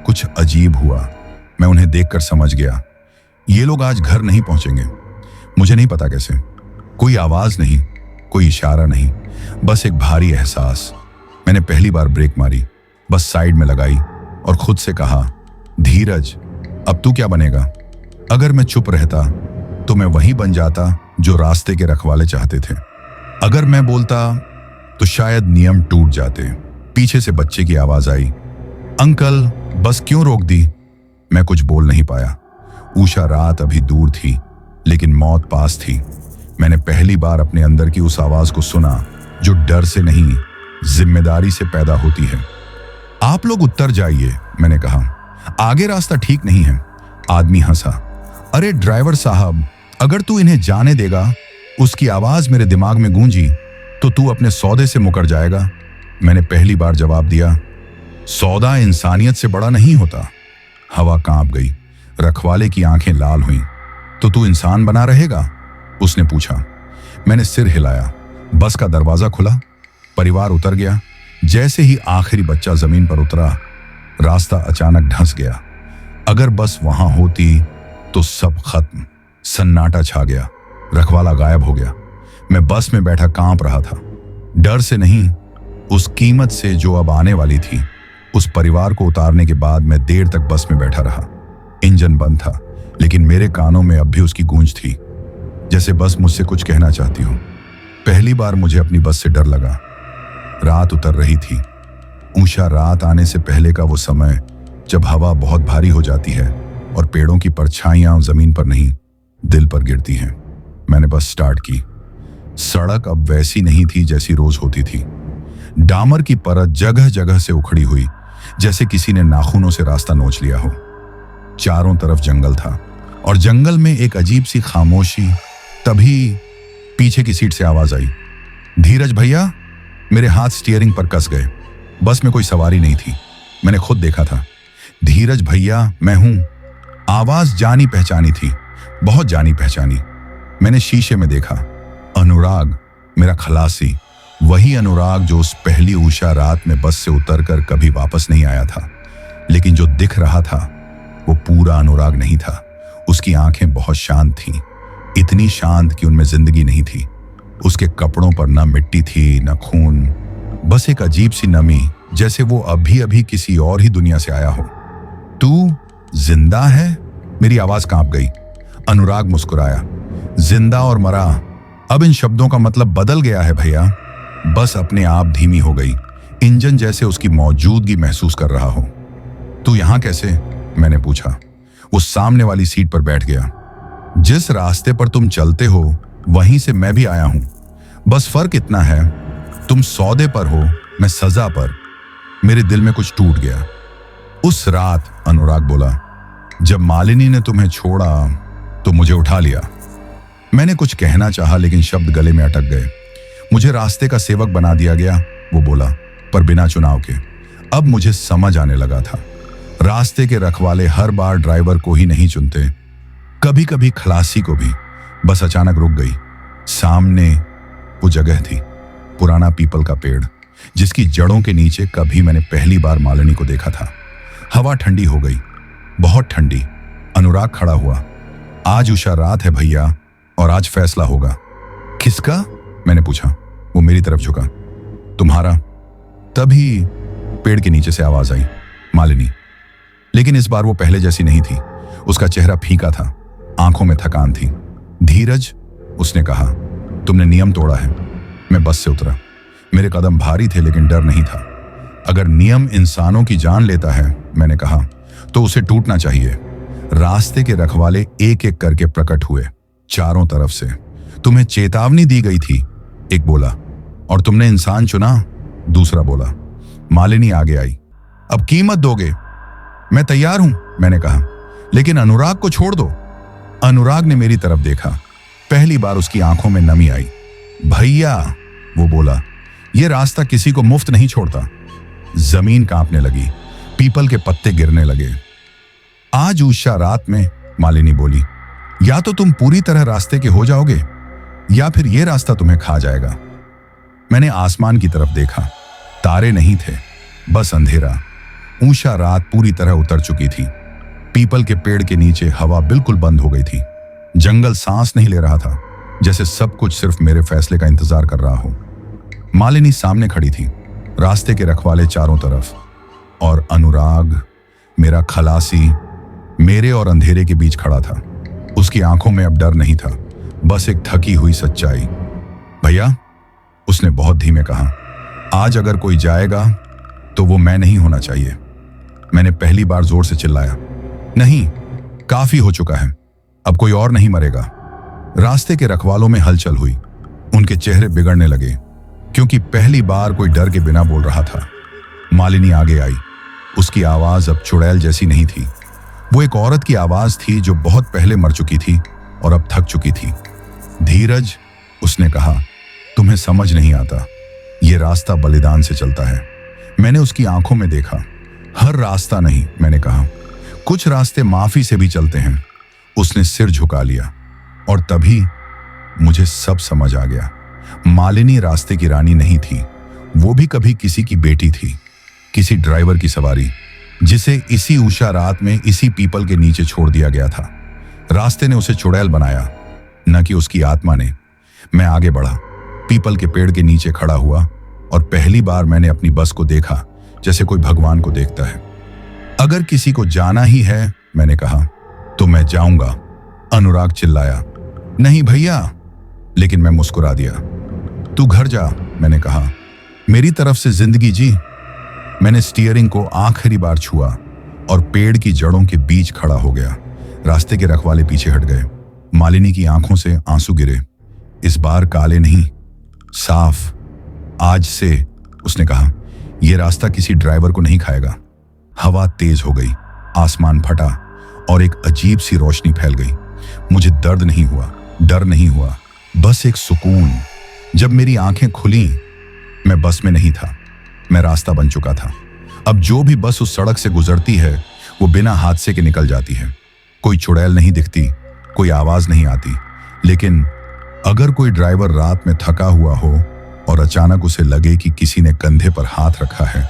कुछ अजीब हुआ। मैं उन्हें देखकर समझ गया, ये लोग आज घर नहीं पहुंचेंगे। मुझे नहीं पता कैसे। कोई आवाज नहीं, कोई इशारा नहीं, बस एक भारी एहसास। मैंने पहली बार ब्रेक मारी, बस साइड में लगाई और खुद से कहा, धीरज, अब तू क्या बनेगा? अगर मैं चुप रहता तो मैं वही बन जाता जो रास्ते के रखवाले चाहते थे। अगर मैं बोलता तो शायद नियम टूट जाते। पीछे से बच्चे की आवाज आई, अंकल बस क्यों रोक दी? मैं कुछ बोल नहीं पाया। उषा रात अभी दूर थी, लेकिन मौत पास थी। मैंने पहली बार अपने अंदर की उस आवाज को सुना जो डर से नहीं, जिम्मेदारी से पैदा होती है। आप लोग उत्तर जाइए, मैंने कहा, आगे रास्ता ठीक नहीं है। आदमी हंसा, अरे ड्राइवर साहब, अगर तू इन्हें जाने देगा, उसकी आवाज मेरे दिमाग में गूंजी, तो तू अपने सौदे से मुकर जाएगा। मैंने पहली बार जवाब दिया, सौदा इंसानियत से बड़ा नहीं होता। हवा कांप गई, रखवाले की आंखें लाल हुईं। तो तू इंसान बना रहेगा? उसने पूछा। मैंने सिर हिलाया। बस का दरवाजा खुला, परिवार उतर गया। जैसे ही आखिरी बच्चा जमीन पर उतरा, रास्ता अचानक धंस गया। अगर बस वहां होती तो सब खत्म। सन्नाटा छा गया, रखवाला गायब हो गया। मैं बस में बैठा कांप रहा था, डर से नहीं, उस कीमत से जो अब आने वाली थी। उस परिवार को उतारने के बाद मैं देर तक बस में बैठा रहा। इंजन बंद था, लेकिन मेरे कानों में अब भी उसकी गूंज थी, जैसे बस मुझसे कुछ कहना चाहती हो। पहली बार मुझे अपनी बस से डर लगा। रात उतर रही थी। ऊषा रात आने से पहले का वो समय जब हवा बहुत भारी हो जाती है और पेड़ों की परछाइयां जमीन पर नहीं, दिल पर गिरती हैं। मैंने बस स्टार्ट की। सड़क अब वैसी नहीं थी जैसी रोज होती थी। डामर की परत जगह जगह से उखड़ी हुई, जैसे किसी ने नाखूनों से रास्ता नोच लिया हो। चारों तरफ जंगल था और जंगल में एक अजीब सी खामोशी। तभी पीछे की सीट से आवाज आई, धीरज भैया। मेरे हाथ स्टीयरिंग पर कस गए। बस में कोई सवारी नहीं थी, मैंने खुद देखा था। धीरज भैया, मैं हूं। आवाज जानी पहचानी थी, बहुत जानी पहचानी। मैंने शीशे में देखा, अनुराग, मेरा खलासी, वही अनुराग जो उस पहली उषा रात में बस से उतरकर कभी वापस नहीं आया था। लेकिन जो दिख रहा था वो पूरा अनुराग नहीं था। उसकी आंखें बहुत शांत थीं, इतनी शांत कि उनमें जिंदगी नहीं थी। उसके कपड़ों पर न मिट्टी थी न खून, बस एक अजीब सी नमी, जैसे वो अभी अभी किसी और ही दुनिया से आया हो। तू जिंदा है? मेरी आवाज कांप गई। अनुराग मुस्कुराया, जिंदा और मरा, अब इन शब्दों का मतलब बदल गया है भैया। बस अपने आप धीमी हो गई, इंजन जैसे उसकी मौजूदगी महसूस कर रहा हो। तू यहां कैसे? मैंने पूछा। वो सामने वाली सीट पर बैठ गया। जिस रास्ते पर तुम चलते हो वहीं से मैं भी आया हूं, बस फर्क इतना है, तुम सौदे पर हो, मैं सजा पर। मेरे दिल में कुछ टूट गया। उस रात, अनुराग बोला, जब मालिनी ने तुम्हें छोड़ा तो मुझे उठा लिया। मैंने कुछ कहना चाहा, लेकिन शब्द गले में अटक गए। मुझे रास्ते का सेवक बना दिया गया, वो बोला, पर बिना चुनाव के। अब मुझे समझ आने लगा था, रास्ते के रखवाले हर बार ड्राइवर को ही नहीं चुनते, कभी कभी खलासी को भी। बस अचानक रुक गई। सामने वो जगह थी, पुराना पीपल का पेड़, जिसकी जड़ों के नीचे कभी मैंने पहली बार मालिनी को देखा था। हवा ठंडी हो गई, बहुत ठंडी। अनुराग खड़ा हुआ। आज उषा रात है भैया, और आज फैसला होगा। किसका? मैंने पूछा। वो मेरी तरफ झुका। तुम्हारा। तभी पेड़ के नीचे से आवाज आई, मालिनी। लेकिन इस बार वो पहले जैसी नहीं थी। उसका चेहरा फीका था, आंखों में थकान थी। धीरज, उसने कहा, तुमने नियम तोड़ा है। मैं बस से उतरा। मेरे कदम भारी थे लेकिन डर नहीं था। अगर नियम इंसानों की जान लेता है, मैंने कहा, तो उसे टूटना चाहिए। रास्ते के रखवाले एक एक करके प्रकट हुए चारों तरफ से। तुम्हें चेतावनी दी गई थी, एक बोला। और तुमने इंसान चुना, दूसरा बोला। मालिनी आगे आई। अब कीमत दोगे? मैं तैयार हूं, मैंने कहा, लेकिन अनुराग को छोड़ दो। अनुराग ने मेरी तरफ देखा। पहली बार उसकी आंखों में नमी आई। भैया, वो बोला, यह रास्ता किसी को मुफ्त नहीं छोड़ता। जमीन कांपने लगी, पीपल के पत्ते गिरने लगे। आज उषा रात में, मालिनी बोली, या तो तुम पूरी तरह रास्ते के हो जाओगे या फिर यह रास्ता तुम्हें खा जाएगा। मैंने आसमान की तरफ देखा। तारे नहीं थे, बस अंधेरा। उषा रात पूरी तरह उतर चुकी थी। पीपल के पेड़ के नीचे हवा बिल्कुल बंद हो गई थी। जंगल सांस नहीं ले रहा था, जैसे सब कुछ सिर्फ मेरे फैसले का इंतजार कर रहा हो। मालिनी सामने खड़ी थी, रास्ते के रखवाले चारों तरफ, और अनुराग, मेरा खलासी, मेरे और अंधेरे के बीच खड़ा था। उसकी आंखों में अब डर नहीं था, बस एक थकी हुई सच्चाई। भैया, उसने बहुत धीमे कहा, आज अगर कोई जाएगा तो वो मैं नहीं होना चाहिए। मैंने पहली बार जोर से चिल्लाया, नहीं, काफी हो चुका है, अब कोई और नहीं मरेगा। रास्ते के रखवालों में हलचल हुई। उनके चेहरे बिगड़ने लगे, क्योंकि पहली बार कोई डर के बिना बोल रहा था। मालिनी आगे आई। उसकी आवाज अब चुड़ैल जैसी नहीं थी। वो एक औरत की आवाज थी जो बहुत पहले मर चुकी थी और अब थक चुकी थी। धीरज, उसने कहा, तुम्हें समझ नहीं आता, ये रास्ता बलिदान से चलता है। मैंने उसकी आंखों में देखा। हर रास्ता नहीं, मैंने कहा, कुछ रास्ते माफी से भी चलते हैं। उसने सिर झुका लिया और तभी मुझे सब समझ आ गया। मालिनी रास्ते की रानी नहीं थी, वो भी कभी किसी की बेटी थी, किसी ड्राइवर की सवारी, जिसे इसी उषा रात में इसी पीपल के नीचे छोड़ दिया गया था। रास्ते ने उसे चुड़ैल बनाया, न कि उसकी आत्मा ने। मैं आगे बढ़ा, पीपल के पेड़ के नीचे खड़ा हुआ, और पहली बार मैंने अपनी बस को देखा जैसे कोई भगवान को देखता है। अगर किसी को जाना ही है, मैंने कहा, तो मैं जाऊंगा। अनुराग चिल्लाया, नहीं भैया, लेकिन मैं मुस्कुरा दिया। तू घर जा, मैंने कहा, मेरी तरफ से जिंदगी जी। मैंने स्टीयरिंग को आखिरी बार छुआ और पेड़ की जड़ों के बीच खड़ा हो गया। रास्ते के रखवाले पीछे हट गए। मालिनी की आंखों से आंसू गिरे। इस बार काले नहीं, साफ। आज से, उसने कहा, यह रास्ता किसी ड्राइवर को नहीं खाएगा। हवा तेज हो गई, आसमान फटा और एक अजीब सी रोशनी फैल गई। मुझे दर्द नहीं हुआ, डर नहीं हुआ, बस एक सुकून। जब मेरी आंखें खुली, मैं बस में नहीं था, मैं रास्ता बन चुका था। अब जो भी बस उस सड़क से गुजरती है, वो बिना हादसे के निकल जाती है। कोई चुड़ैल नहीं दिखती, कोई आवाज नहीं आती। लेकिन अगर कोई ड्राइवर रात में थका हुआ हो और अचानक उसे लगे कि किसी ने कंधे पर हाथ रखा है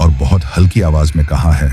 और बहुत हल्की आवाज में कहा है,